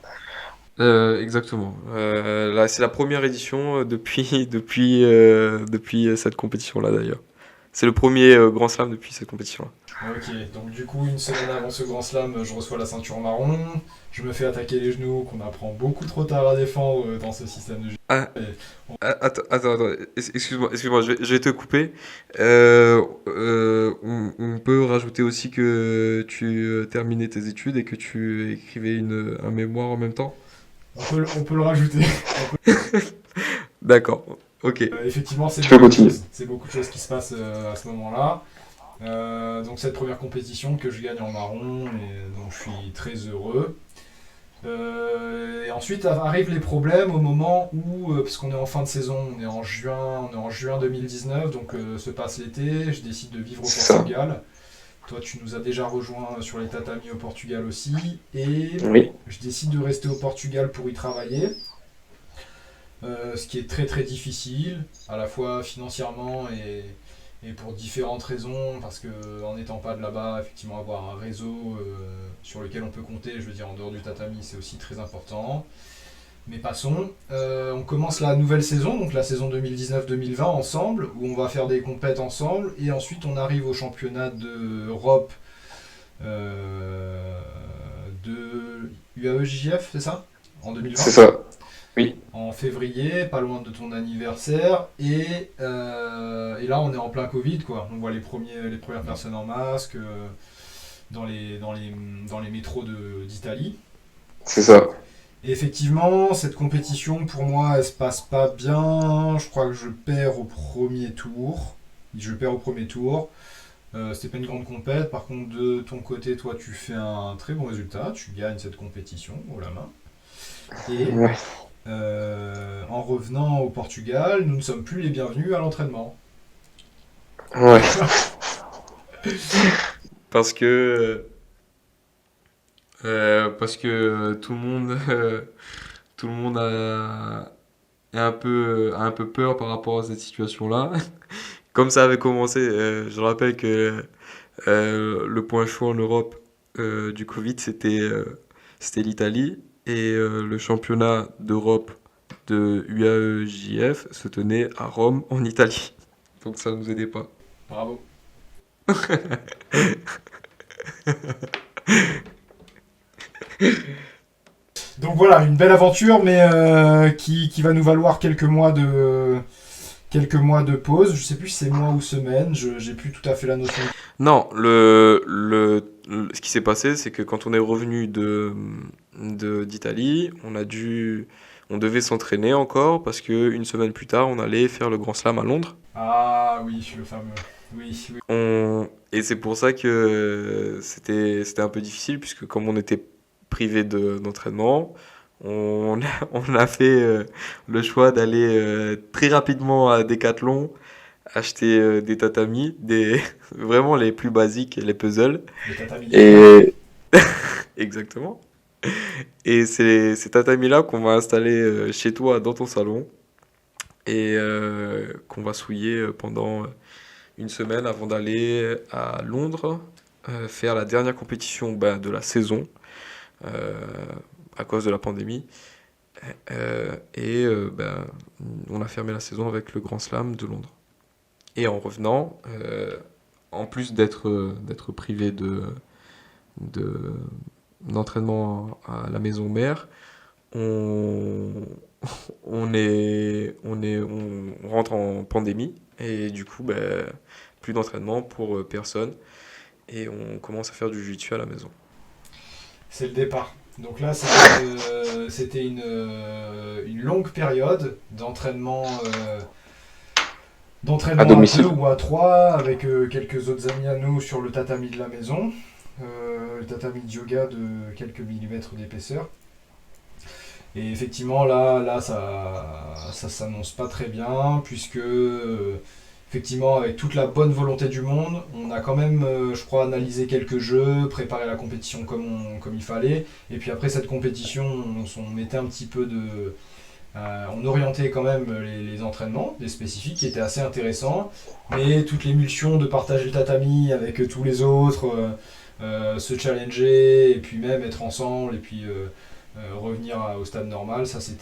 Exactement. Là, c'est la première édition depuis cette compétition-là d'ailleurs. C'est le premier Grand Slam depuis cette compétition-là. Ok, donc du coup, une semaine avant ce Grand Slam, je reçois la ceinture marron. Je me fais attaquer les genoux, qu'on apprend beaucoup trop tard à défendre dans ce système de jeu. Ah, attends, excuse-moi, je vais te couper. On peut rajouter aussi que tu terminais tes études et que tu écrivais un mémoire en même temps? On peut le rajouter. D'accord, ok. Effectivement, Tu peux continuer. c'est beaucoup de choses qui se passent à ce moment-là. Donc cette première compétition que je gagne en marron, et donc je suis très heureux. Et ensuite arrivent les problèmes au moment où, parce qu'on est en fin de saison, on est en juin 2019, donc se passe l'été, je décide de vivre au C'est ça. Portugal. Toi, tu nous as déjà rejoint sur les tatamis au Portugal aussi, et Oui. je décide de rester au Portugal pour y travailler. Ce qui est très très difficile, à la fois financièrement et pour différentes raisons, parce que en n'étant pas de là-bas, effectivement avoir un réseau sur lequel on peut compter, je veux dire en dehors du tatami, c'est aussi très important. Mais passons, on commence la nouvelle saison, donc la saison 2019-2020 ensemble, où on va faire des compètes ensemble, et ensuite on arrive au championnat d'Europe de UAE-JF, c'est ça? En 2020? C'est ça. Oui. En février, pas loin de ton anniversaire, et là on est en plein Covid, quoi. On voit les premières personnes en masque dans les métros d'Italie. C'est ça. Et effectivement, cette compétition pour moi elle se passe pas bien. Je crois que je perds au premier tour. C'était pas une grande compète. Par contre, de ton côté, toi, tu fais un très bon résultat. Tu gagnes cette compétition haut la main. Et Ouais. en revenant au Portugal, nous ne sommes plus les bienvenus à l'entraînement. Ouais. Parce que, parce que tout le monde a un peu peur par rapport à cette situation-là. comme ça avait commencé, je rappelle que le point chaud en Europe du Covid, c'était l'Italie. Et le championnat d'Europe de UAEJF se tenait à Rome, en Italie. Donc ça ne nous aidait pas. Bravo. Donc voilà, une belle aventure, mais qui va nous valoir quelques mois de pause. Je sais plus si c'est mois ou semaine, j'ai plus tout à fait la notion. Non, ce qui s'est passé, c'est que quand on est revenu d'Italie, on devait s'entraîner encore parce que une semaine plus tard, on allait faire le Grand Slam à Londres. Ah oui, le fameux. Oui, oui. Et c'est pour ça que c'était un peu difficile puisque comme on était privé d'entraînement, on a fait le choix d'aller très rapidement à Decathlon acheter des tatamis, vraiment les plus basiques, les puzzles. Les tatamis. Et Exactement. Et c'est ces tatamis-là qu'on va installer chez toi dans ton salon et qu'on va souiller pendant une semaine avant d'aller à Londres faire la dernière compétition de la saison euh, à cause de la pandémie. On a fermé la saison avec le Grand Slam de Londres. Et en revenant, en plus d'être privé de- d'entraînement à la maison mère, on, on rentre en pandémie et du coup, plus d'entraînement pour personne et on commence à faire du jiu-jitsu à la maison. C'est le départ. Donc là, c'était une longue période d'entraînement à à deux domicile. ou à trois avec quelques autres amis à nous sur le tatami de la maison. Le tatami de yoga de quelques millimètres d'épaisseur. Et effectivement, là ça s'annonce pas très bien, puisque, effectivement, avec toute la bonne volonté du monde, on a quand même, je crois, analysé quelques jeux, préparé la compétition comme il fallait. Et puis après cette compétition, on mettait un petit peu de. On orientait quand même les entraînements, des spécifiques qui étaient assez intéressants, mais toute l'émulsion de partager le tatami avec tous les autres, se challenger, et puis même être ensemble, et puis revenir au stade normal, ça s'est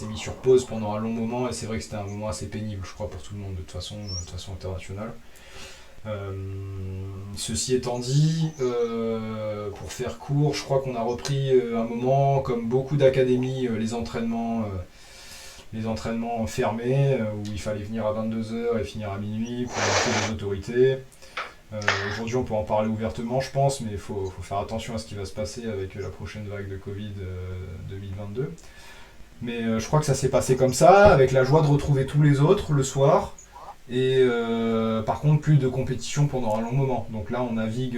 mis sur pause pendant un long moment, et c'est vrai que c'était un moment assez pénible, je crois, pour tout le monde, de toute façon internationale. Euh, Ceci étant dit, pour faire court, je crois qu'on a repris un moment, comme beaucoup d'académies, les entraînements fermés, où il fallait venir à 22 h et finir à minuit pour éviter les autorités. Aujourd'hui, on peut en parler ouvertement, je pense, mais il faut faire attention à ce qui va se passer avec la prochaine vague de Covid 2022. Mais je crois que ça s'est passé comme ça, avec la joie de retrouver tous les autres le soir. Et par contre, plus de compétition pendant un long moment. Donc là, on navigue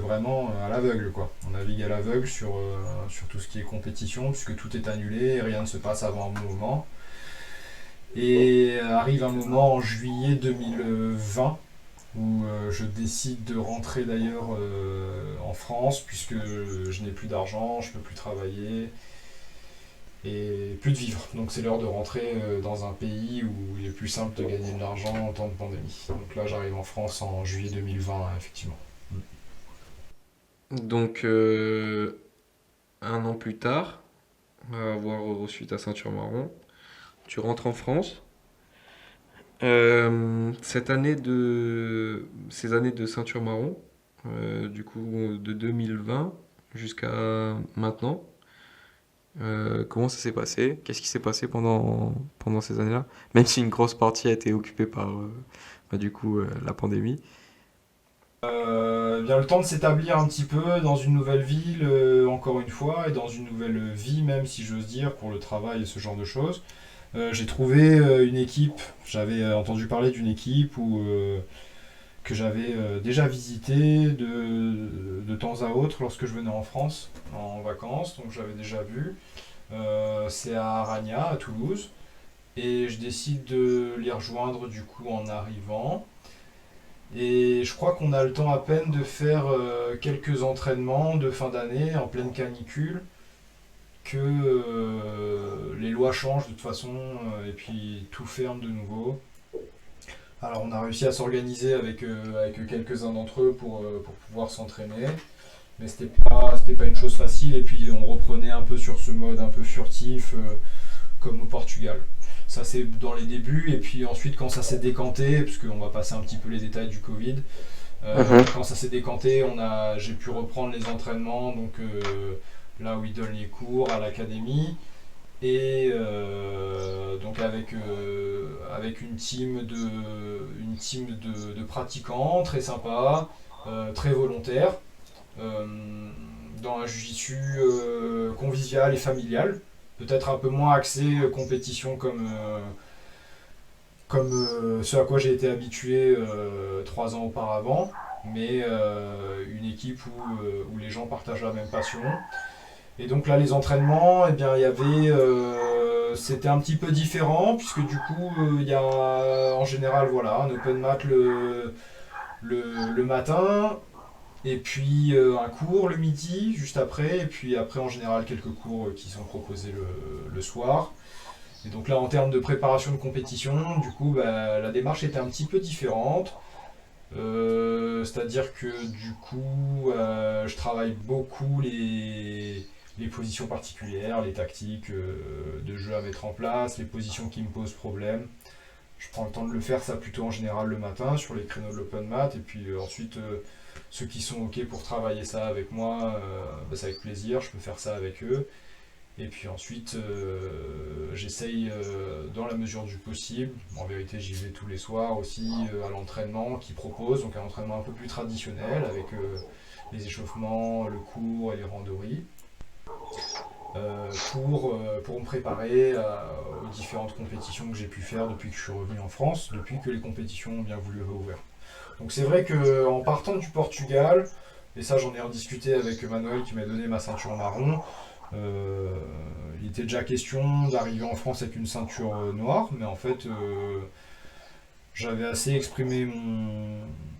vraiment à l'aveugle, quoi. On navigue à l'aveugle sur tout ce qui est compétition, puisque tout est annulé et rien ne se passe avant un bon moment. Et arrive un moment en juillet 2020 où je décide de rentrer d'ailleurs en France, puisque je n'ai plus d'argent, je ne peux plus travailler et plus de vivre. Donc c'est l'heure de rentrer dans un pays où il est plus simple de gagner de l'argent en temps de pandémie. Donc là, j'arrive en France en juillet 2020, effectivement. Donc, un an plus tard, avoir reçu ta ceinture marron, tu rentres en France. Ces années de ceinture marron, du coup de 2020 jusqu'à maintenant, comment ça s'est passé? Qu'est-ce qui s'est passé pendant ces années-là? Même si une grosse partie a été occupée par la pandémie. Bien le temps de s'établir un petit peu dans une nouvelle ville, encore une fois, et dans une nouvelle vie même, si j'ose dire, pour le travail et ce genre de choses. J'ai trouvé une équipe, j'avais entendu parler d'une équipe que j'avais déjà visité de temps à autre lorsque je venais en France en vacances, donc j'avais déjà vu. C'est à Aragna, à Toulouse, et je décide de les rejoindre du coup en arrivant. Et je crois qu'on a le temps à peine de faire quelques entraînements de fin d'année en pleine canicule, que les lois changent de toute façon, et puis tout ferme de nouveau. Alors on a réussi à s'organiser avec quelques-uns d'entre eux pour pouvoir s'entraîner, mais c'était pas une chose facile, et puis on reprenait un peu sur ce mode un peu furtif, comme au Portugal. Ça c'est dans les débuts, et puis ensuite quand ça s'est décanté, parce qu'on va passer un petit peu les détails du Covid, Mhm. quand ça s'est décanté, j'ai pu reprendre les entraînements, donc là où ils donnent les cours à l'académie, et donc avec une team de pratiquants très sympa, très volontaires, euh, dans un jiu-jitsu convivial et familial, peut-être un peu moins axé compétition comme ce à quoi j'ai été habitué 3 ans auparavant, mais une équipe où les gens partagent la même passion. Et donc là, les entraînements, eh bien, c'était un petit peu différent, puisque du coup, il y a en général voilà, un open mat le matin, et puis un cours le midi, juste après, et puis après, en général, quelques cours qui sont proposés le soir. Et donc là, en termes de préparation de compétition, du coup, bah, la démarche était un petit peu différente. C'est-à-dire que du coup, je travaille beaucoup les positions particulières, les tactiques de jeu à mettre en place, les positions qui me posent problème. Je prends le temps de le faire, ça plutôt en général le matin sur les créneaux de l'open mat, et puis ensuite ceux qui sont ok pour travailler ça avec moi, bah, c'est avec plaisir, je peux faire ça avec eux. Et puis ensuite, j'essaye dans la mesure du possible. En vérité, j'y vais tous les soirs aussi à l'entraînement qu'ils proposent, donc un entraînement un peu plus traditionnel avec les échauffements, le cours et les randonnées, pour me préparer aux différentes compétitions que j'ai pu faire depuis que je suis revenu en France, depuis que les compétitions ont bien voulu réouvrir. Donc c'est vrai qu'en partant du Portugal, et ça j'en ai rediscuté avec Manuel qui m'a donné ma ceinture marron, euh, il était déjà question d'arriver en France avec une ceinture noire, mais en fait, j'avais assez exprimé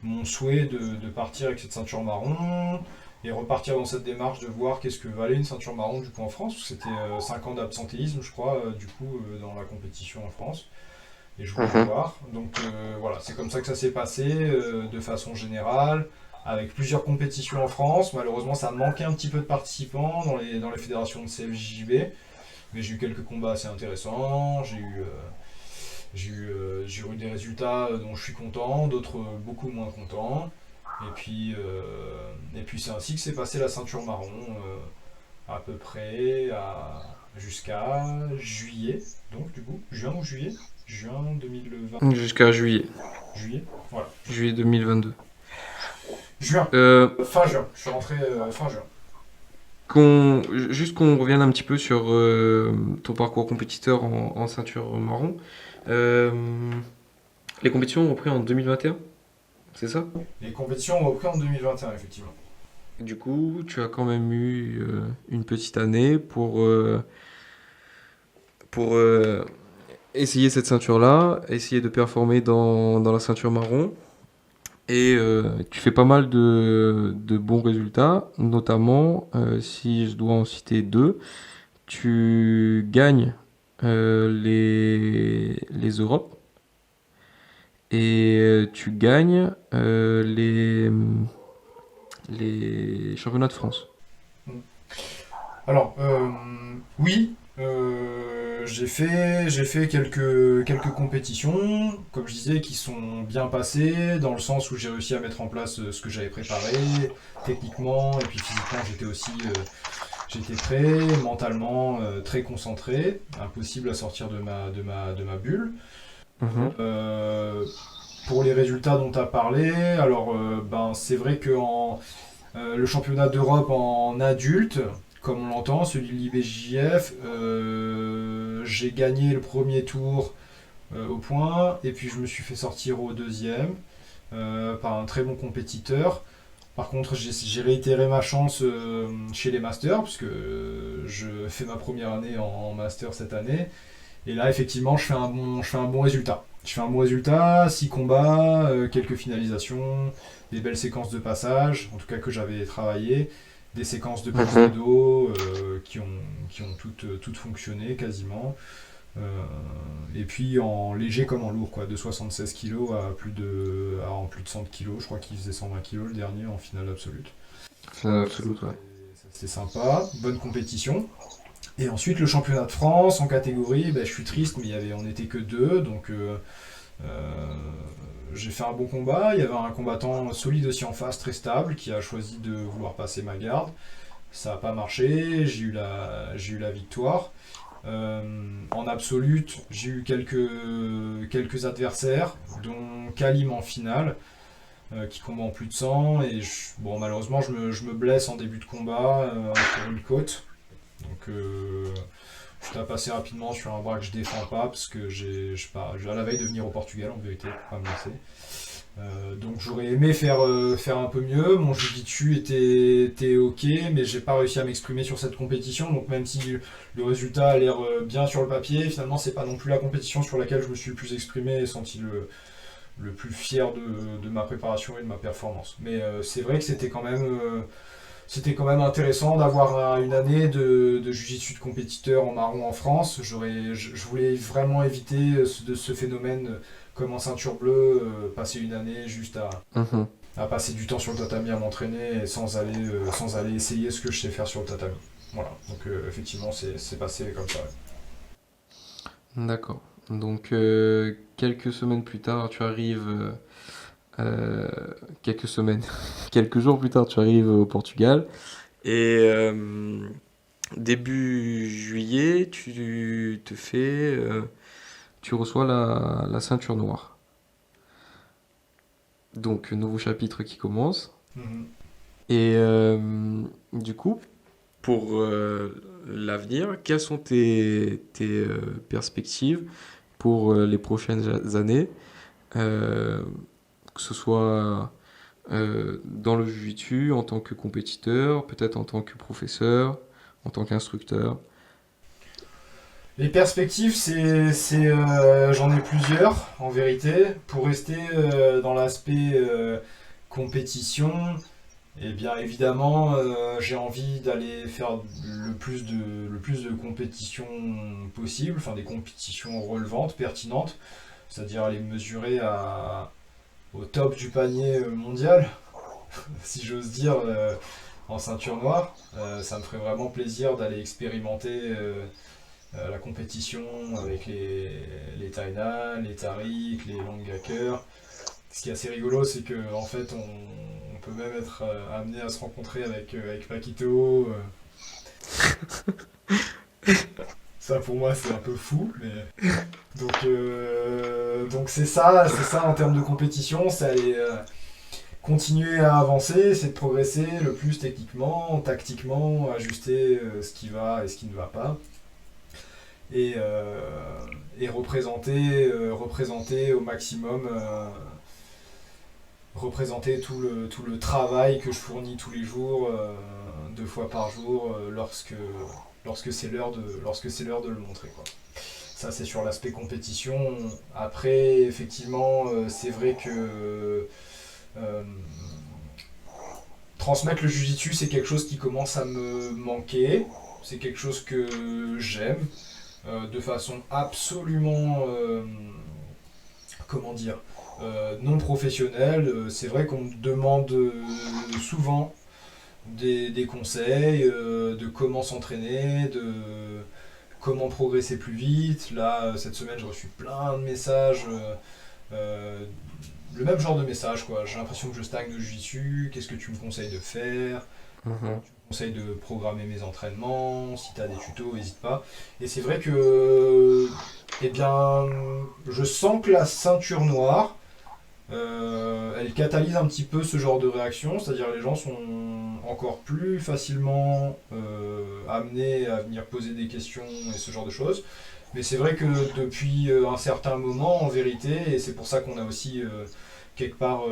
mon souhait de partir avec cette ceinture marron et repartir dans cette démarche de voir qu'est-ce que valait une ceinture marron du coup en France, parce que c'était 5 ans d'absentéisme, je crois, du coup, dans la compétition en France. Et je voulais Mhm. voir. Donc voilà, c'est comme ça que ça s'est passé de façon générale, avec plusieurs compétitions en France. Malheureusement, ça manquait un petit peu de participants dans les fédérations de CFJB, mais j'ai eu quelques combats assez intéressants. J'ai eu des résultats dont je suis content, d'autres beaucoup moins contents. Et puis c'est ainsi que s'est passé la ceinture marron, à peu près jusqu'à juillet. Donc du coup, juin ou juillet? Juin 2020. Jusqu'à juillet. Juillet? Voilà. Juillet 2022. Juin. Euh, Fin juin. Je suis rentré fin juin. Juste qu'on revienne un petit peu sur ton parcours compétiteur en ceinture marron. Euh, les compétitions ont repris en 2021, c'est ça? Les compétitions ont repris en 2021, effectivement. Du coup, tu as quand même eu une petite année pour essayer cette ceinture-là, essayer de performer dans la ceinture marron. Et tu fais pas mal de bons résultats, notamment, si je dois en citer deux, tu gagnes les Europes et tu gagnes les championnats de France. Alors, oui, j'ai fait quelques compétitions, comme je disais, qui sont bien passées, dans le sens où j'ai réussi à mettre en place ce que j'avais préparé, techniquement, et puis physiquement, j'étais prêt, mentalement, très concentré, impossible à sortir de ma bulle. Mhm. Euh, pour les résultats dont tu as parlé, alors ben, c'est vrai que le championnat d'Europe en adulte, comme on l'entend, celui de l'IBJJF, j'ai gagné le premier tour au point, et puis je me suis fait sortir au deuxième par un très bon compétiteur. Par contre, j'ai réitéré ma chance chez les Masters, puisque je fais ma première année en Master cette année. Et là, effectivement, je fais un bon résultat. Je fais un bon résultat, 6 combats, quelques finalisations, des belles séquences de passage, en tout cas que j'avais travaillé, des séquences de prise de Mhm. dos qui ont toutes fonctionné quasiment. Euh, et puis en léger comme en lourd, quoi, de 76 kg en plus de 100 kg. Je crois qu'il faisait 120 kg le dernier en finale absolue. Finale absolue, ouais. C'était sympa, bonne compétition. Et ensuite le championnat de France en catégorie, je suis triste, mais on n'était que deux, donc j'ai fait un bon combat. Il y avait un combattant solide aussi en face, très stable, qui a choisi de vouloir passer ma garde. Ça n'a pas marché, j'ai eu la victoire. En absolute, j'ai eu quelques adversaires, dont Kalim en finale, qui combat en plus de 100. Et bon, malheureusement, je me blesse en début de combat sur une côte. Donc, je tape assez rapidement sur un bras que je défends pas, parce que je suis à la veille de venir au Portugal en vérité, pour pas me lancer. Donc j'aurais aimé faire un peu mieux. Mon jiu-jitsu était ok, mais j'ai pas réussi à m'exprimer sur cette compétition. Donc même si le résultat a l'air bien sur le papier, finalement c'est pas non plus la compétition sur laquelle je me suis le plus exprimé et senti le plus fier de ma préparation et de ma performance. Mais c'est vrai que c'était quand même intéressant d'avoir une année de jiu-jitsu de compétiteur en marron en France. Je voulais vraiment éviter ce phénomène comme en ceinture bleue, passer une année juste Mhm. à passer du temps sur le tatami à m'entraîner et sans aller essayer ce que je sais faire sur le tatami. Voilà, donc effectivement c'est passé comme ça. Ouais. D'accord. Donc, quelques semaines plus tard, tu arrives. Quelques semaines, quelques jours plus tard, tu arrives au Portugal. Et début juillet, tu reçois la ceinture noire. Donc, nouveau chapitre qui commence. Mhm. Et du coup, pour l'avenir, quelles sont tes perspectives pour les prochaines années, euh, que ce soit dans le jiu-jitsu en tant que compétiteur, peut-être en tant que professeur, en tant qu'instructeur. Les perspectives, j'en ai plusieurs en vérité. Pour rester dans l'aspect compétition, et bien évidemment, j'ai envie d'aller faire le plus de compétitions possible, enfin des compétitions relevantes, pertinentes, c'est-à-dire aller me mesurer au top du panier mondial, si j'ose dire, en ceinture noire. Ça me ferait vraiment plaisir d'aller expérimenter la compétition avec les Tainan, les Tariq, les Longaker. Ce qui est assez rigolo, c'est que en fait, on peut même être amené à se rencontrer avec Paquito. Ça pour moi c'est un peu fou, mais donc c'est ça en termes de compétition, c'est aller continuer à avancer, c'est de progresser le plus techniquement, tactiquement, ajuster ce qui va et ce qui ne va pas, et, représenter au maximum. Représenter tout le travail que je fournis tous les jours, 2 fois par jour, lorsque c'est l'heure de le montrer, quoi. Ça, c'est sur l'aspect compétition. Après, effectivement, c'est vrai que euh, transmettre le jiu-jitsu, c'est quelque chose qui commence à me manquer. C'est quelque chose que j'aime de façon absolument, comment dire, non professionnelle. C'est vrai qu'on me demande souvent des conseils, de comment s'entraîner, de comment progresser plus vite. Là, cette semaine, j'ai reçu plein de messages, euh, le même genre de message, quoi. J'ai l'impression que je stagne de jiu-jitsu, qu'est-ce que tu me conseilles de faire? Mhm. Tu me conseilles de programmer mes entraînements, si tu as des tutos, n'hésite pas. Et c'est vrai que, eh bien, je sens que la ceinture noire, elle catalyse un petit peu ce genre de réaction, c'est-à-dire les gens sont encore plus facilement amenés à venir poser des questions et ce genre de choses. Mais c'est vrai que depuis un certain moment, en vérité, et c'est pour ça qu'on a aussi quelque part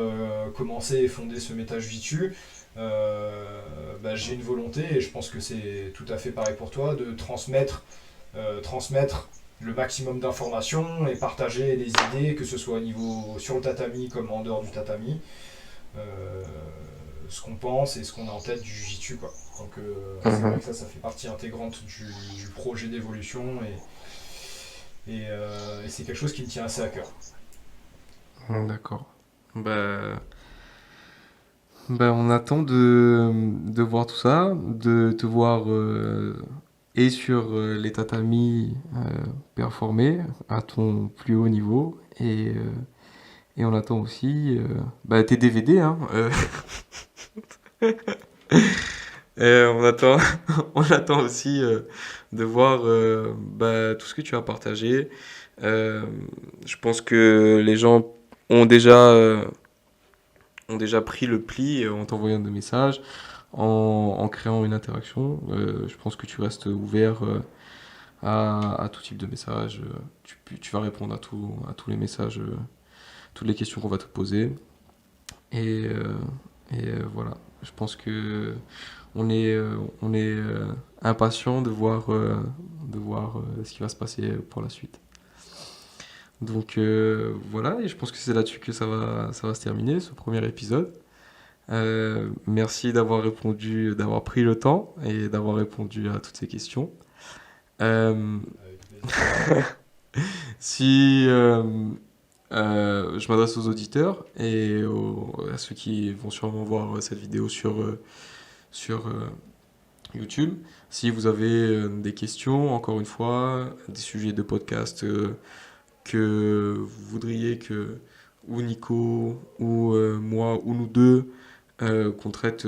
commencé et fondé ce méta Jiu-Jitsu, j'ai une volonté, et je pense que c'est tout à fait pareil pour toi, de transmettre le maximum d'informations et partager les idées, que ce soit au niveau sur le tatami comme en dehors du tatami, euh, ce qu'on pense et ce qu'on a en tête du jiu-jitsu, quoi. Donc c'est vrai Mhm. que ça fait partie intégrante du projet d'évolution, Et c'est quelque chose qui me tient assez à cœur. D'accord. Bah, on attend de voir tout ça, de te voir et sur les tatamis performer à ton plus haut niveau et on attend aussi tes DVD, hein. On attend, on attend aussi de voir tout ce que tu as partagé. Euh, je pense que les gens ont ont déjà pris le pli en t'envoyant des messages, en créant une interaction. Je pense que tu restes ouvert à tout type de messages. Tu vas répondre à tous les messages, toutes les questions qu'on va te poser. Et, euh, voilà, je pense que on est impatient de voir ce qui va se passer pour la suite. Donc voilà, et je pense que c'est là-dessus que ça va se terminer, ce premier épisode. Merci d'avoir répondu, d'avoir pris le temps et d'avoir répondu à toutes ces questions. Euh, Avec plaisir. si je m'adresse aux auditeurs et à ceux qui vont sûrement voir cette vidéo sur YouTube, si vous avez des questions, encore une fois, des sujets de podcast que vous voudriez que ou Nico ou moi ou nous deux qu'on traite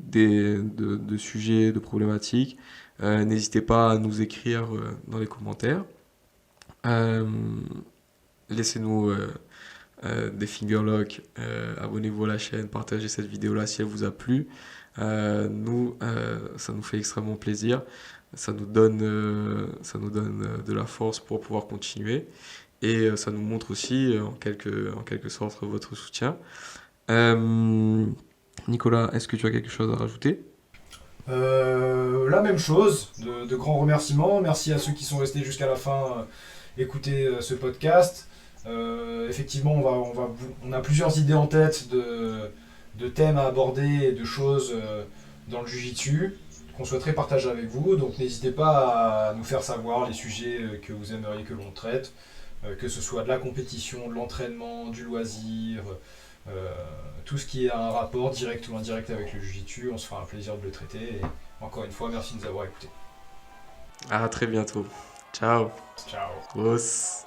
de sujets, de problématiques, n'hésitez pas à nous écrire dans les commentaires. Euh, Laissez-nous des fingerlocks, abonnez-vous à la chaîne, partagez cette vidéo-là si elle vous a plu. Ça nous fait extrêmement plaisir. Ça nous donne de la force pour pouvoir continuer. Et ça nous montre aussi, en quelque sorte, votre soutien. Euh, Nicolas, est-ce que tu as quelque chose à rajouter? La même chose, de grands remerciements. Merci à ceux qui sont restés jusqu'à la fin écouter ce podcast. Effectivement, on a plusieurs idées en tête de thèmes à aborder et de choses dans le Jiu-Jitsu qu'on souhaiterait partager avec vous. Donc n'hésitez pas à nous faire savoir les sujets que vous aimeriez que l'on traite, que ce soit de la compétition, de l'entraînement, du loisir, euh, tout ce qui est un rapport direct ou indirect avec le Jiu-Jitsu. On se fera un plaisir de le traiter. Et encore une fois, merci de nous avoir écoutés. À très bientôt. Ciao. Ciao. Os.